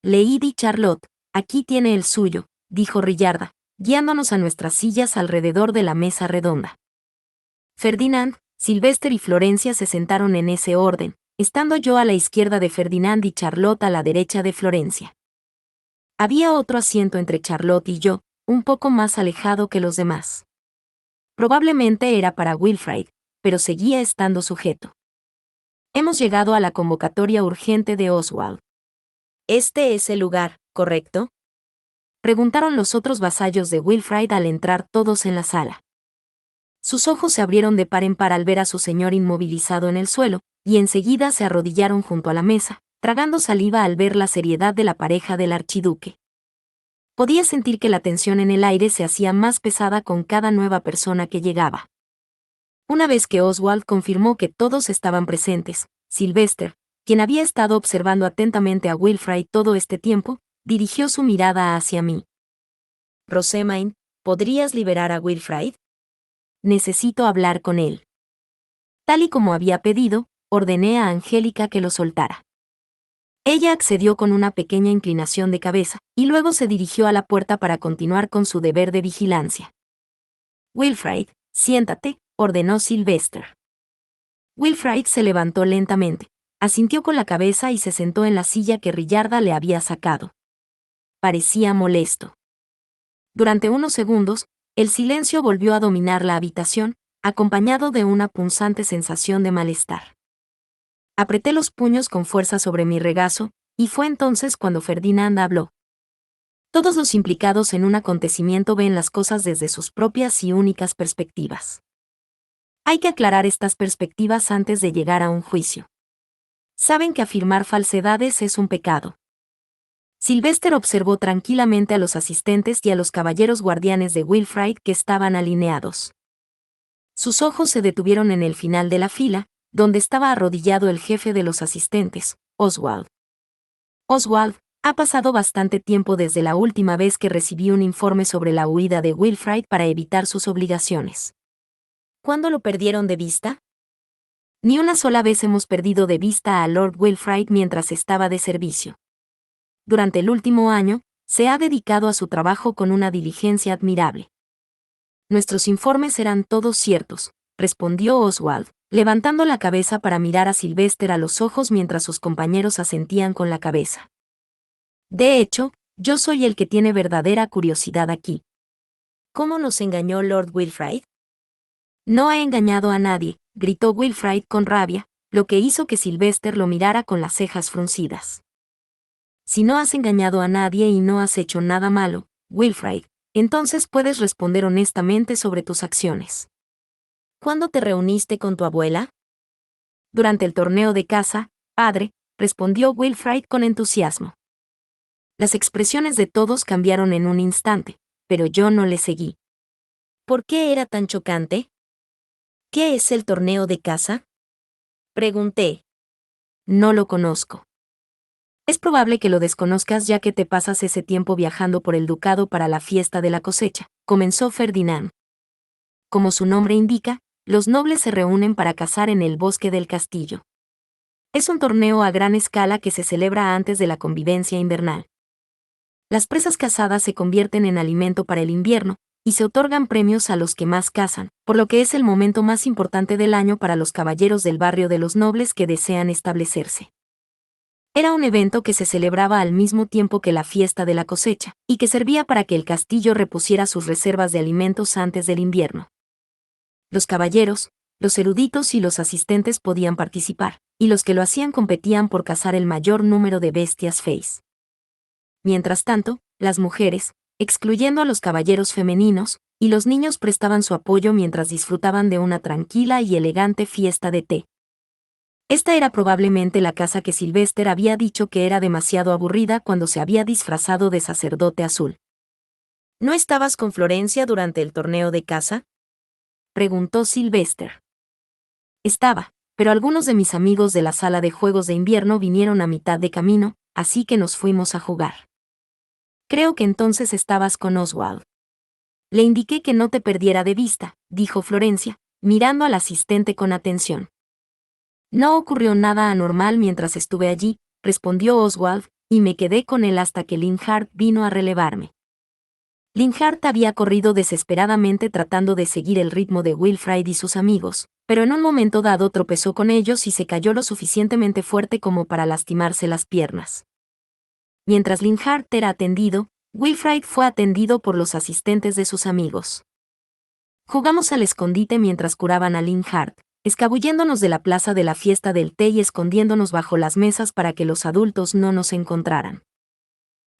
[SPEAKER 1] Lady Charlotte, aquí tiene el suyo, dijo Rillarda, guiándonos a nuestras sillas alrededor de la mesa redonda. Ferdinand, Sylvester y Florencia se sentaron en ese orden, estando yo a la izquierda de Ferdinand y Charlotte a la derecha de Florencia. Había otro asiento entre Charlotte y yo, un poco más alejado que los demás. Probablemente era para Wilfrid, pero seguía estando sujeto. Hemos llegado a la convocatoria urgente de Oswald. ¿Este es el lugar, correcto? Preguntaron los otros vasallos de Wilfrid al entrar todos en la sala. Sus ojos se abrieron de par en par al ver a su señor inmovilizado en el suelo, y enseguida se arrodillaron junto a la mesa, tragando saliva al ver la seriedad de la pareja del archiduque. Podía sentir que la tensión en el aire se hacía más pesada con cada nueva persona que llegaba. Una vez que Oswald confirmó que todos estaban presentes, Sylvester, quien había estado observando atentamente a Wilfrid todo este tiempo, dirigió su mirada hacia mí. Rosamine, ¿podrías liberar a Wilfrid? Necesito hablar con él. Tal y como había pedido, ordené a Angélica que lo soltara. Ella accedió con una pequeña inclinación de cabeza, y luego se dirigió a la puerta para continuar con su deber de vigilancia. Wilfrid, siéntate, ordenó Sylvester. Wilfrid se levantó lentamente, asintió con la cabeza y se sentó en la silla que Rillarda le había sacado. Parecía molesto. Durante unos segundos, el silencio volvió a dominar la habitación, acompañado de una punzante sensación de malestar. Apreté los puños con fuerza sobre mi regazo, y fue entonces cuando Ferdinand habló. Todos los implicados en un acontecimiento ven las cosas desde sus propias y únicas perspectivas. Hay que aclarar estas perspectivas antes de llegar a un juicio. Saben que afirmar falsedades es un pecado. Sylvester observó tranquilamente a los asistentes y a los caballeros guardianes de Wilfrid que estaban alineados. Sus ojos se detuvieron en el final de la fila, donde estaba arrodillado el jefe de los asistentes, Oswald. Oswald, ha pasado bastante tiempo desde la última vez que recibí un informe sobre la huida de Wilfrid para evitar sus obligaciones. ¿Cuándo lo perdieron de vista? Ni una sola vez hemos perdido de vista a Lord Wilfrid mientras estaba de servicio. Durante el último año, se ha dedicado a su trabajo con una diligencia admirable. Nuestros informes eran todos ciertos, respondió Oswald, levantando la cabeza para mirar a Sylvester a los ojos mientras sus compañeros asentían con la cabeza. De hecho, yo soy el que tiene verdadera curiosidad aquí. ¿Cómo nos engañó Lord Wilfrid? No ha engañado a nadie, gritó Wilfrid con rabia, lo que hizo que Sylvester lo mirara con las cejas fruncidas. Si no has engañado a nadie y no has hecho nada malo, Wilfrid, entonces puedes responder honestamente sobre tus acciones. ¿Cuándo te reuniste con tu abuela? Durante el torneo de caza, padre, respondió Wilfrid con entusiasmo. Las expresiones de todos cambiaron en un instante, pero yo no le seguí. ¿Por qué era tan chocante? ¿Qué es el torneo de caza? Pregunté. No lo conozco. Es probable que lo desconozcas ya que te pasas ese tiempo viajando por el ducado para la fiesta de la cosecha, comenzó Ferdinand. Como su nombre indica, los nobles se reúnen para cazar en el bosque del castillo. Es un torneo a gran escala que se celebra antes de la convivencia invernal. Las presas cazadas se convierten en alimento para el invierno, y se otorgan premios a los que más cazan, por lo que es el momento más importante del año para los caballeros del barrio de los nobles que desean establecerse. Era un evento que se celebraba al mismo tiempo que la fiesta de la cosecha, y que servía para que el castillo repusiera sus reservas de alimentos antes del invierno. Los caballeros, los eruditos y los asistentes podían participar, y los que lo hacían competían por cazar el mayor número de bestias feis. Mientras tanto, las mujeres, excluyendo a los caballeros femeninos, y los niños prestaban su apoyo mientras disfrutaban de una tranquila y elegante fiesta de té. Esta era probablemente la casa que Sylvester había dicho que era demasiado aburrida cuando se había disfrazado de sacerdote azul. ¿No estabas con Florencia durante el torneo de caza? Preguntó Sylvester. Estaba, pero algunos de mis amigos de la sala de juegos de invierno vinieron a mitad de camino, así que nos fuimos a jugar. Creo que entonces estabas con Oswald. Le indiqué que no te perdiera de vista, dijo Florencia, mirando al asistente con atención. No ocurrió nada anormal mientras estuve allí, respondió Oswald, y me quedé con él hasta que Linhardt vino a relevarme. Linhardt había corrido desesperadamente tratando de seguir el ritmo de Wilfrid y sus amigos, pero en un momento dado tropezó con ellos y se cayó lo suficientemente fuerte como para lastimarse las piernas. Mientras Linhardt era atendido, Wilfrid fue atendido por los asistentes de sus amigos. Jugamos al escondite mientras curaban a Linhardt, escabulléndonos de la plaza de la fiesta del té y escondiéndonos bajo las mesas para que los adultos no nos encontraran.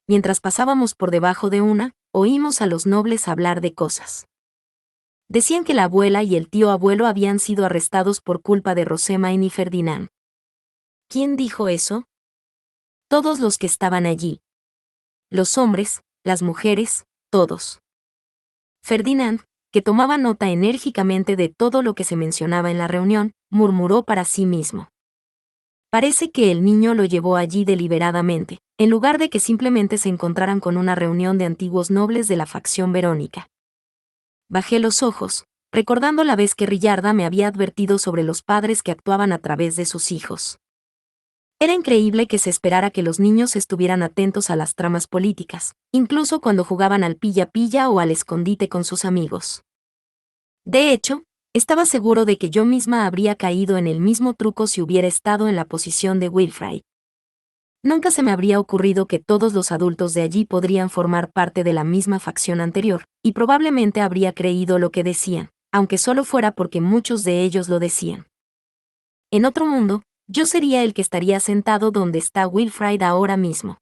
[SPEAKER 1] Mientras pasábamos por debajo de una, oímos a los nobles hablar de cosas. Decían que la abuela y el tío abuelo habían sido arrestados por culpa de Rosamund y Ferdinand. ¿Quién dijo eso? Todos los que estaban allí. Los hombres, las mujeres, todos. Ferdinand, que tomaba nota enérgicamente de todo lo que se mencionaba en la reunión, murmuró para sí mismo. Parece que el niño lo llevó allí deliberadamente, en lugar de que simplemente se encontraran con una reunión de antiguos nobles de la facción Verónica. Bajé los ojos, recordando la vez que Rillarda me había advertido sobre los padres que actuaban a través de sus hijos. Era increíble que se esperara que los niños estuvieran atentos a las tramas políticas, incluso cuando jugaban al pilla-pilla o al escondite con sus amigos. De hecho, estaba seguro de que yo misma habría caído en el mismo truco si hubiera estado en la posición de Wilfrid. Nunca se me habría ocurrido que todos los adultos de allí podrían formar parte de la misma facción anterior, y probablemente habría creído lo que decían, aunque solo fuera porque muchos de ellos lo decían. En otro mundo, yo sería el que estaría sentado donde está Wilfrid ahora mismo.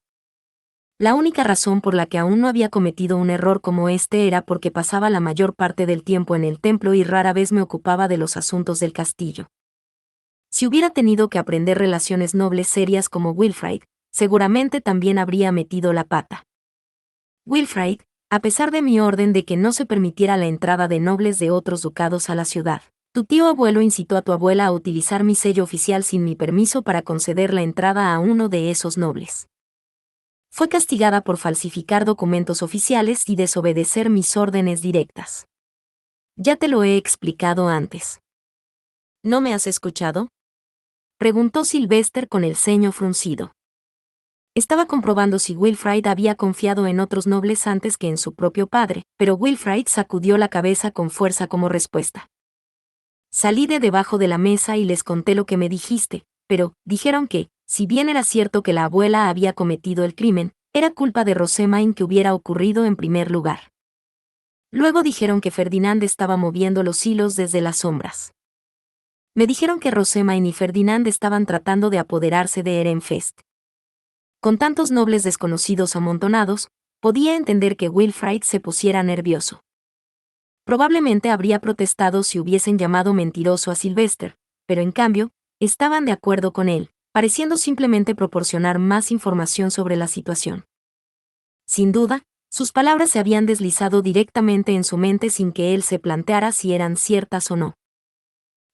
[SPEAKER 1] La única razón por la que aún no había cometido un error como este era porque pasaba la mayor parte del tiempo en el templo y rara vez me ocupaba de los asuntos del castillo. Si hubiera tenido que aprender relaciones nobles serias como Wilfrid, seguramente también habría metido la pata. Wilfrid, a pesar de mi orden de que no se permitiera la entrada de nobles de otros ducados a la ciudad, tu tío abuelo incitó a tu abuela a utilizar mi sello oficial sin mi permiso para conceder la entrada a uno de esos nobles. Fue castigada por falsificar documentos oficiales y desobedecer mis órdenes directas. Ya te lo he explicado antes. ¿No me has escuchado? Preguntó Sylvester con el ceño fruncido. Estaba comprobando si Wilfrid había confiado en otros nobles antes que en su propio padre, pero Wilfrid sacudió la cabeza con fuerza como respuesta. Salí de debajo de la mesa y les conté lo que me dijiste, pero dijeron que, si bien era cierto que la abuela había cometido el crimen, era culpa de Rosamund que hubiera ocurrido en primer lugar. Luego dijeron que Ferdinand estaba moviendo los hilos desde las sombras. Me dijeron que Rosemaine y Ferdinand estaban tratando de apoderarse de Ehrenfest. Con tantos nobles desconocidos amontonados, podía entender que Wilfrid se pusiera nervioso. Probablemente habría protestado si hubiesen llamado mentiroso a Sylvester, pero en cambio, estaban de acuerdo con él, pareciendo simplemente proporcionar más información sobre la situación. Sin duda, sus palabras se habían deslizado directamente en su mente sin que él se planteara si eran ciertas o no.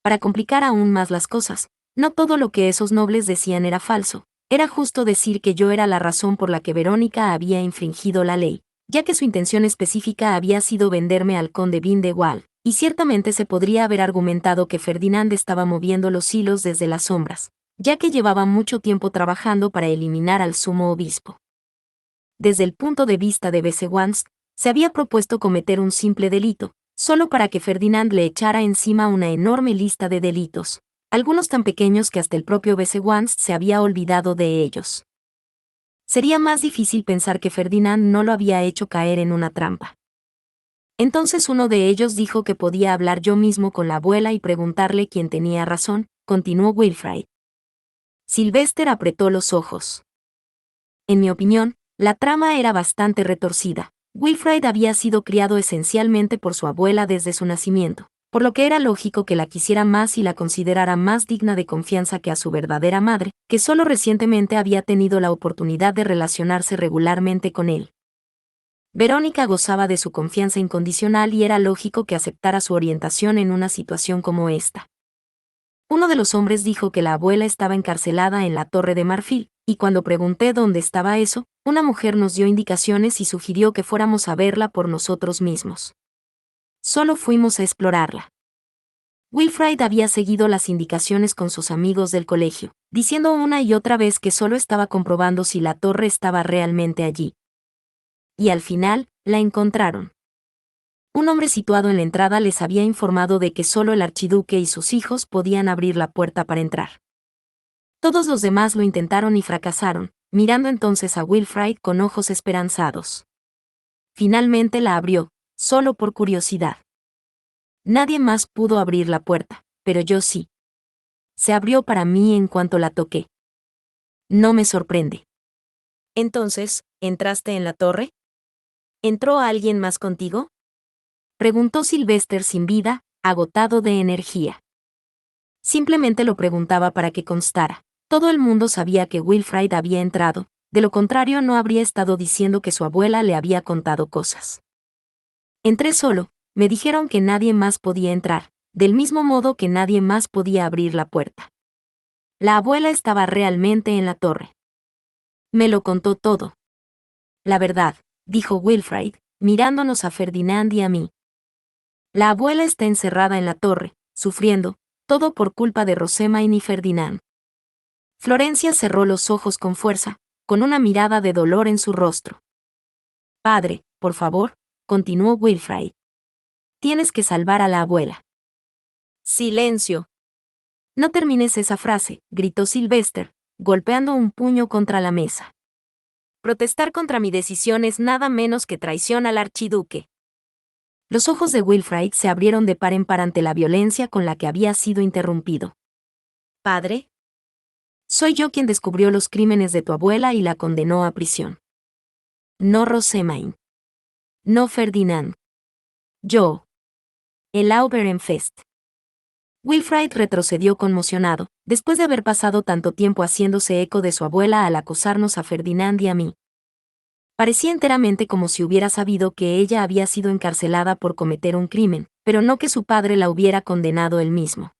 [SPEAKER 1] Para complicar aún más las cosas, no todo lo que esos nobles decían era falso. Era justo decir que yo era la razón por la que Verónica había infringido la ley, ya que su intención específica había sido venderme al conde Vin de Wall, y ciertamente se podría haber argumentado que Ferdinand estaba moviendo los hilos desde las sombras, ya que llevaba mucho tiempo trabajando para eliminar al sumo obispo. Desde el punto de vista de Besewans, se había propuesto cometer un simple delito, solo para que Ferdinand le echara encima una enorme lista de delitos, algunos tan pequeños que hasta el propio Besewans se había olvidado de ellos. Sería más difícil pensar que Ferdinand no lo había hecho caer en una trampa. Entonces uno de ellos dijo que podía hablar yo mismo con la abuela y preguntarle quién tenía razón, continuó Wilfrid. Sylvester apretó los ojos. En mi opinión, la trama era bastante retorcida. Wilfrid había sido criado esencialmente por su abuela desde su nacimiento, por lo que era lógico que la quisiera más y la considerara más digna de confianza que a su verdadera madre, que solo recientemente había tenido la oportunidad de relacionarse regularmente con él. Verónica gozaba de su confianza incondicional y era lógico que aceptara su orientación en una situación como esta. Uno de los hombres dijo que la abuela estaba encarcelada en la Torre de Marfil, y cuando pregunté dónde estaba eso, una mujer nos dio indicaciones y sugirió que fuéramos a verla por nosotros mismos. Solo fuimos a explorarla. Wilfrid había seguido las indicaciones con sus amigos del colegio, diciendo una y otra vez que solo estaba comprobando si la torre estaba realmente allí. Y al final, la encontraron. Un hombre situado en la entrada les había informado de que solo el archiduque y sus hijos podían abrir la puerta para entrar. Todos los demás lo intentaron y fracasaron, mirando entonces a Wilfrid con ojos esperanzados. Finalmente la abrió, solo por curiosidad. Nadie más pudo abrir la puerta, pero yo sí. Se abrió para mí en cuanto la toqué. No me sorprende. Entonces, ¿entraste en la torre? ¿Entró alguien más contigo? Preguntó Sylvester sin vida, agotado de energía. Simplemente lo preguntaba para que constara. Todo el mundo sabía que Wilfrid había entrado, de lo contrario no habría estado diciendo que su abuela le había contado cosas. Entré solo, me dijeron que nadie más podía entrar, del mismo modo que nadie más podía abrir la puerta. La abuela estaba realmente en la torre. Me lo contó todo. La verdad, dijo Wilfrid, mirándonos a Ferdinand y a mí. La abuela está encerrada en la torre, sufriendo, todo por culpa de Rosemaine y Ferdinand. Florencia cerró los ojos con fuerza, con una mirada de dolor en su rostro. Padre, por favor, continuó Wilfrid. Tienes que salvar a la abuela. Silencio. No termines esa frase, gritó Sylvester, golpeando un puño contra la mesa. Protestar contra mi decisión es nada menos que traición al archiduque. Los ojos de Wilfrid se abrieron de par en par ante la violencia con la que había sido interrumpido. Padre, soy yo quien descubrió los crímenes de tu abuela y la condenó a prisión. No Rosemaine. No Ferdinand. Yo. El Ehrenfest. Wilfrid retrocedió conmocionado, después de haber pasado tanto tiempo haciéndose eco de su abuela al acusarnos a Ferdinand y a mí. Parecía enteramente como si hubiera sabido que ella había sido encarcelada por cometer un crimen, pero no que su padre la hubiera condenado él mismo.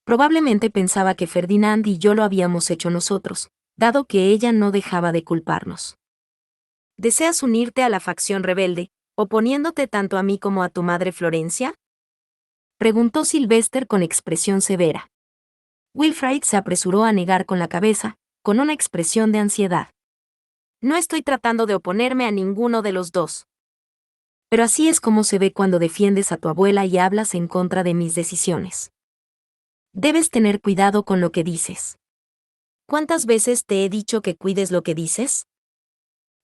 [SPEAKER 1] Probablemente pensaba que Ferdinand y yo lo habíamos hecho nosotros, dado que ella no dejaba de culparnos. ¿Deseas unirte a la facción rebelde, oponiéndote tanto a mí como a tu madre Florencia? Preguntó Sylvester con expresión severa. Wilfrid se apresuró a negar con la cabeza, con una expresión de ansiedad. No estoy tratando de oponerme a ninguno de los dos. Pero así es como se ve cuando defiendes a tu abuela y hablas en contra de mis decisiones. Debes tener cuidado con lo que dices. ¿Cuántas veces te he dicho que cuides lo que dices?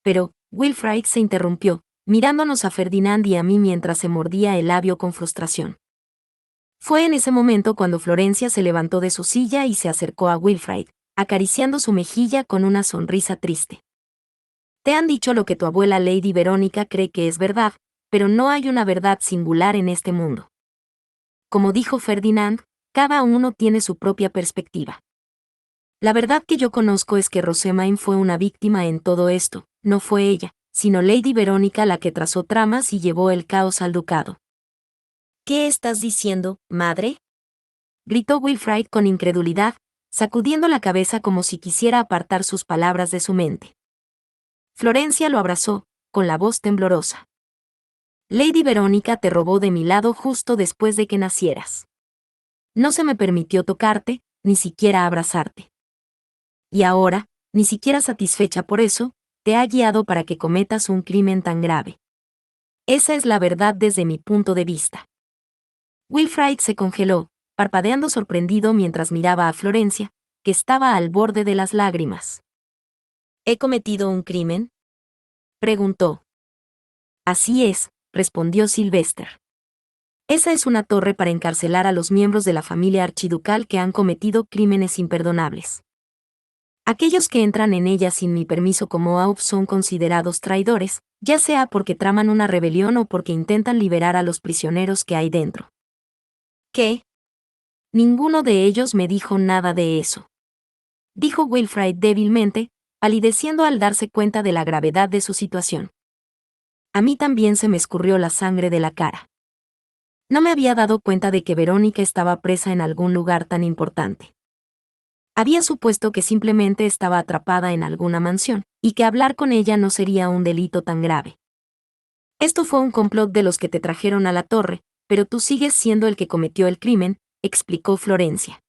[SPEAKER 1] Pero, Wilfrid se interrumpió, mirándonos a Ferdinand y a mí mientras se mordía el labio con frustración. Fue en ese momento cuando Florencia se levantó de su silla y se acercó a Wilfrid, acariciando su mejilla con una sonrisa triste. Te han dicho lo que tu abuela Lady Verónica cree que es verdad, pero no hay una verdad singular en este mundo. Como dijo Ferdinand, cada uno tiene su propia perspectiva. La verdad que yo conozco es que Rosamund fue una víctima en todo esto, no fue ella, sino Lady Verónica la que trazó tramas y llevó el caos al ducado. ¿Qué estás diciendo, madre?, gritó Wilfrid con incredulidad, sacudiendo la cabeza como si quisiera apartar sus palabras de su mente. Florencia lo abrazó, con la voz temblorosa. Lady Verónica te robó de mi lado justo después de que nacieras. No se me permitió tocarte, ni siquiera abrazarte. Y ahora, ni siquiera satisfecha por eso, te ha guiado para que cometas un crimen tan grave. Esa es la verdad desde mi punto de vista. Wilfrid se congeló, parpadeando sorprendido mientras miraba a Florencia, que estaba al borde de las lágrimas. ¿He cometido un crimen?, preguntó. Así es, respondió Sylvester. Esa es una torre para encarcelar a los miembros de la familia archiducal que han cometido crímenes imperdonables. Aquellos que entran en ella sin mi permiso como AUP son considerados traidores, ya sea porque traman una rebelión o porque intentan liberar a los prisioneros que hay dentro. ¿Qué? Ninguno de ellos me dijo nada de eso, dijo Wilfrid débilmente, palideciendo al darse cuenta de la gravedad de su situación. A mí también se me escurrió la sangre de la cara. No me había dado cuenta de que Verónica estaba presa en algún lugar tan importante. Había supuesto que simplemente estaba atrapada en alguna mansión, y que hablar con ella no sería un delito tan grave. Esto fue un complot de los que te trajeron a la torre, pero tú sigues siendo el que cometió el crimen, explicó Florencia.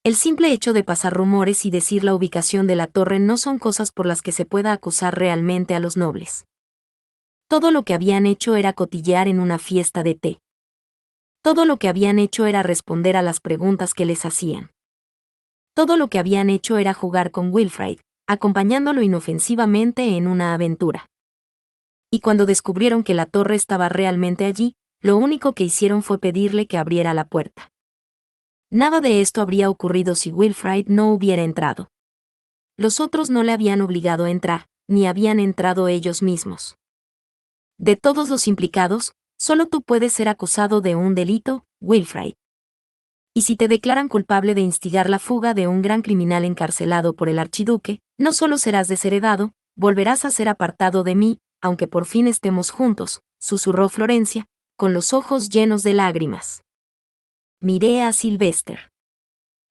[SPEAKER 1] El simple hecho de pasar rumores y decir la ubicación de la torre no son cosas por las que se pueda acusar realmente a los nobles. Todo lo que habían hecho era cotillear en una fiesta de té. Todo lo que habían hecho era responder a las preguntas que les hacían. Todo lo que habían hecho era jugar con Wilfrid, acompañándolo inofensivamente en una aventura. Y cuando descubrieron que la torre estaba realmente allí, lo único que hicieron fue pedirle que abriera la puerta. Nada de esto habría ocurrido si Wilfrid no hubiera entrado. Los otros no le habían obligado a entrar, ni habían entrado ellos mismos. De todos los implicados, solo tú puedes ser acusado de un delito, Wilfrid. Y si te declaran culpable de instigar la fuga de un gran criminal encarcelado por el archiduque, no solo serás desheredado, volverás a ser apartado de mí, aunque por fin estemos juntos, susurró Florencia, con los ojos llenos de lágrimas. Miré a Sylvester.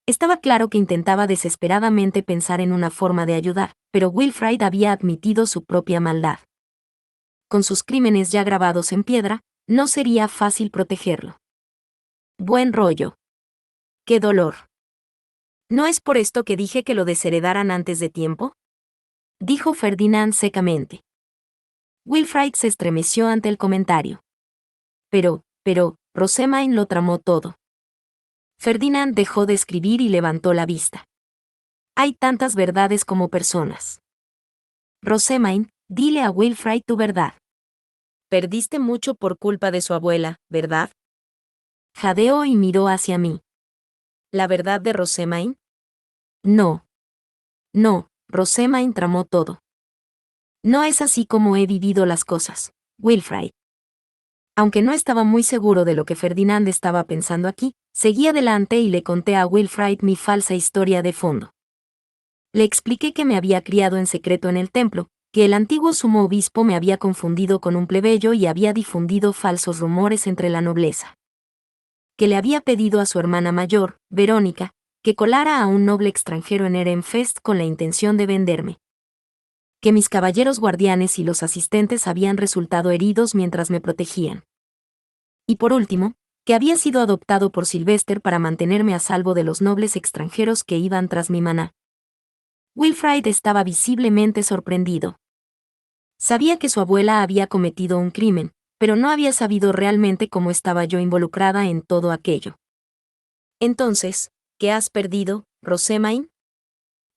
[SPEAKER 1] Estaba claro que intentaba desesperadamente pensar en una forma de ayudar, pero Wilfrid había admitido su propia maldad. Con sus crímenes ya grabados en piedra, no sería fácil protegerlo. Buen rollo. ¡Qué dolor! ¿No es por esto que dije que lo desheredaran antes de tiempo?, dijo Ferdinand secamente. Wilfrid se estremeció ante el comentario. Pero, Rosamund lo tramó todo. Ferdinand dejó de escribir y levantó la vista. Hay tantas verdades como personas. Rosamund, dile a Wilfrid tu verdad. Perdiste mucho por culpa de su abuela, ¿verdad? Jadeó y miró hacia mí. ¿La verdad de Rosamund? No. No, Rosamund tramó todo. No es así como he vivido las cosas, Wilfrid. Aunque no estaba muy seguro de lo que Ferdinand estaba pensando aquí, seguí adelante y le conté a Wilfrid mi falsa historia de fondo. Le expliqué que me había criado en secreto en el templo, que el antiguo sumo obispo me había confundido con un plebeyo y había difundido falsos rumores entre la nobleza. Que le había pedido a su hermana mayor, Verónica, que colara a un noble extranjero en Ehrenfest con la intención de venderme. Que mis caballeros guardianes y los asistentes habían resultado heridos mientras me protegían. Y por último, que había sido adoptado por Sylvester para mantenerme a salvo de los nobles extranjeros que iban tras mi maná. Wilfrid estaba visiblemente sorprendido. Sabía que su abuela había cometido un crimen, pero no había sabido realmente cómo estaba yo involucrada en todo aquello. Entonces, ¿qué has perdido, Rosamund?,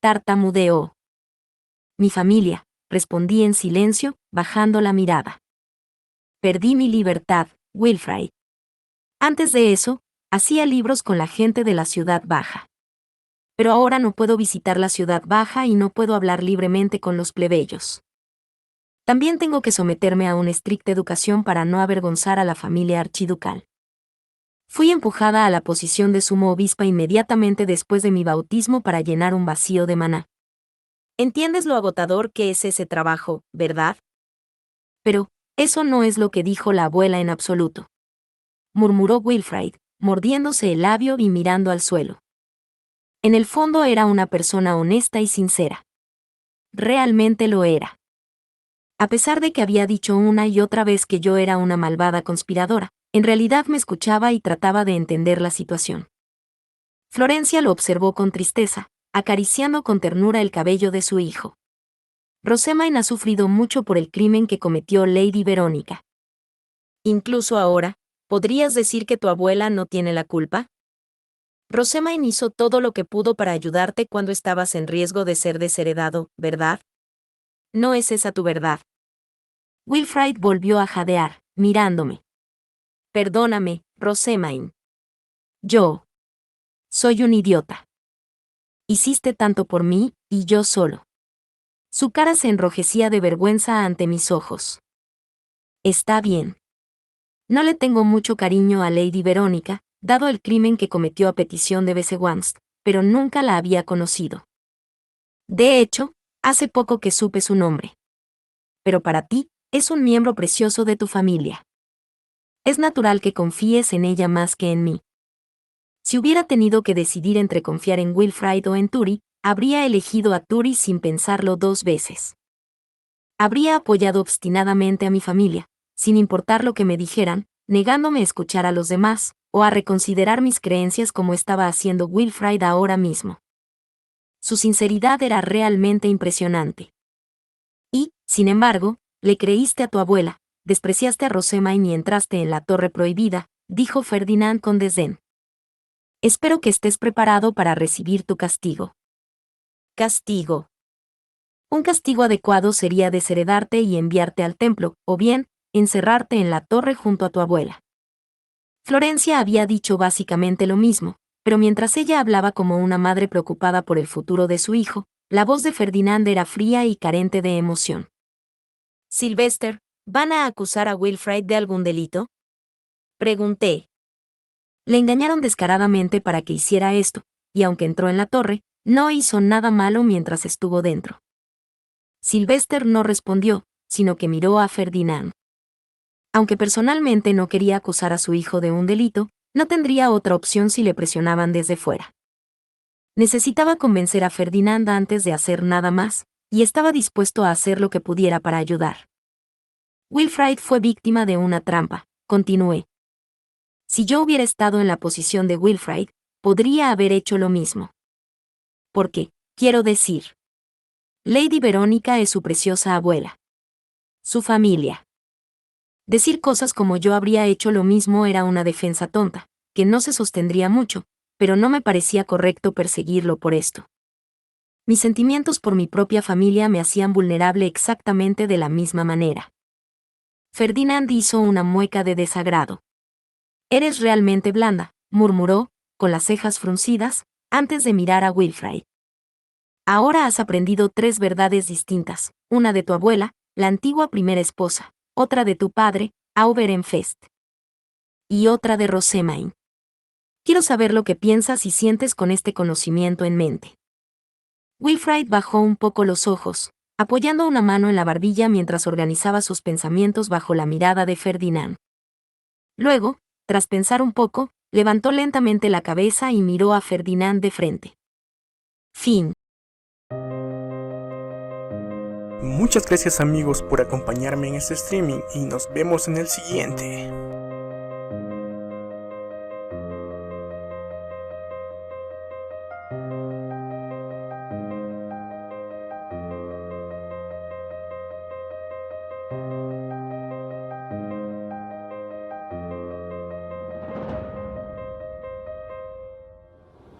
[SPEAKER 1] tartamudeó. Mi familia, respondí en silencio, bajando la mirada. Perdí mi libertad, Wilfrid. Antes de eso, Hacía libros con la gente de la ciudad baja. Pero ahora no puedo visitar la ciudad baja y no puedo hablar libremente con los plebeyos. También tengo que someterme a una estricta educación para no avergonzar a la familia archiducal. Fui empujada a la posición de sumo obispa inmediatamente después de mi bautismo para llenar un vacío de maná. ¿Entiendes lo agotador que es ese trabajo, verdad? Pero, eso no es lo que dijo la abuela en absoluto. Murmuró Wilfrid, mordiéndose el labio y mirando al suelo. En el fondo era una persona honesta y sincera. Realmente lo era. A pesar de que había dicho una y otra vez que yo era una malvada conspiradora, en realidad me escuchaba y trataba de entender la situación. Florencia lo observó con tristeza, acariciando con ternura el cabello de su hijo. Rosamund ha sufrido mucho por el crimen que cometió Lady Verónica. Incluso ahora, ¿podrías decir que tu abuela no tiene la culpa? Rosamund hizo todo lo que pudo para ayudarte cuando estabas en riesgo de ser desheredado, ¿verdad? No es esa tu verdad. Wilfrid volvió a jadear, mirándome. Perdóname, Rosamund. Yo. Soy un idiota. Hiciste tanto por mí, y yo solo. Su cara se enrojecía de vergüenza ante mis ojos. Está bien. No le tengo mucho cariño a Lady Verónica, dado el crimen que cometió a petición de Besewangst, pero nunca la había conocido. De hecho, hace poco que supe su nombre. Pero para ti, es un miembro precioso de tu familia. Es natural que confíes en ella más que en mí. Si hubiera tenido que decidir entre confiar en Wilfrid o en Turi, habría elegido a Turi sin pensarlo 2 veces. Habría apoyado obstinadamente a mi familia, sin importar lo que me dijeran, negándome a escuchar a los demás, o a reconsiderar mis creencias como estaba haciendo Wilfrid ahora mismo. Su sinceridad era realmente impresionante. Y, sin embargo, le creíste a tu abuela, despreciaste a Rosamund y entraste en la Torre Prohibida, dijo Ferdinand con desdén. Espero que estés preparado para recibir tu castigo. Castigo. Un castigo adecuado sería desheredarte y enviarte al templo, o bien, encerrarte en la torre junto a tu abuela. Florencia había dicho básicamente lo mismo, pero mientras ella hablaba como una madre preocupada por el futuro de su hijo, la voz de Ferdinand era fría y carente de emoción. Sylvester, ¿van a acusar a Wilfrid de algún delito? Pregunté. Le engañaron descaradamente para que hiciera esto, y aunque entró en la torre, no hizo nada malo mientras estuvo dentro. Sylvester no respondió, sino que miró a Ferdinand. Aunque personalmente no quería acusar a su hijo de un delito, no tendría otra opción si le presionaban desde fuera. Necesitaba convencer a Ferdinand antes de hacer nada más, y estaba dispuesto a hacer lo que pudiera para ayudar. Wilfrid fue víctima de una trampa, continué. Si yo hubiera estado en la posición de Wilfrid, podría haber hecho lo mismo. Porque, quiero decir, Lady Verónica es su preciosa abuela. Su familia. Decir cosas como yo habría hecho lo mismo era una defensa tonta, que no se sostendría mucho, pero no me parecía correcto perseguirlo por esto. Mis sentimientos por mi propia familia me hacían vulnerable exactamente de la misma manera. Ferdinand hizo una mueca de desagrado. Eres realmente blanda, murmuró, con las cejas fruncidas, antes de mirar a Wilfrid. Ahora has aprendido 3 verdades distintas, una de tu abuela, la antigua primera esposa, otra de tu padre, Auberenfest, y otra de Rosamund. Quiero saber lo que piensas y sientes con este conocimiento en mente. Wilfrid bajó un poco los ojos, apoyando una mano en la barbilla mientras organizaba sus pensamientos bajo la mirada de Ferdinand. Luego, tras pensar un poco, levantó lentamente la cabeza y miró a Ferdinand de frente. Fin.
[SPEAKER 2] Muchas gracias amigos por acompañarme en este streaming y nos vemos en el siguiente.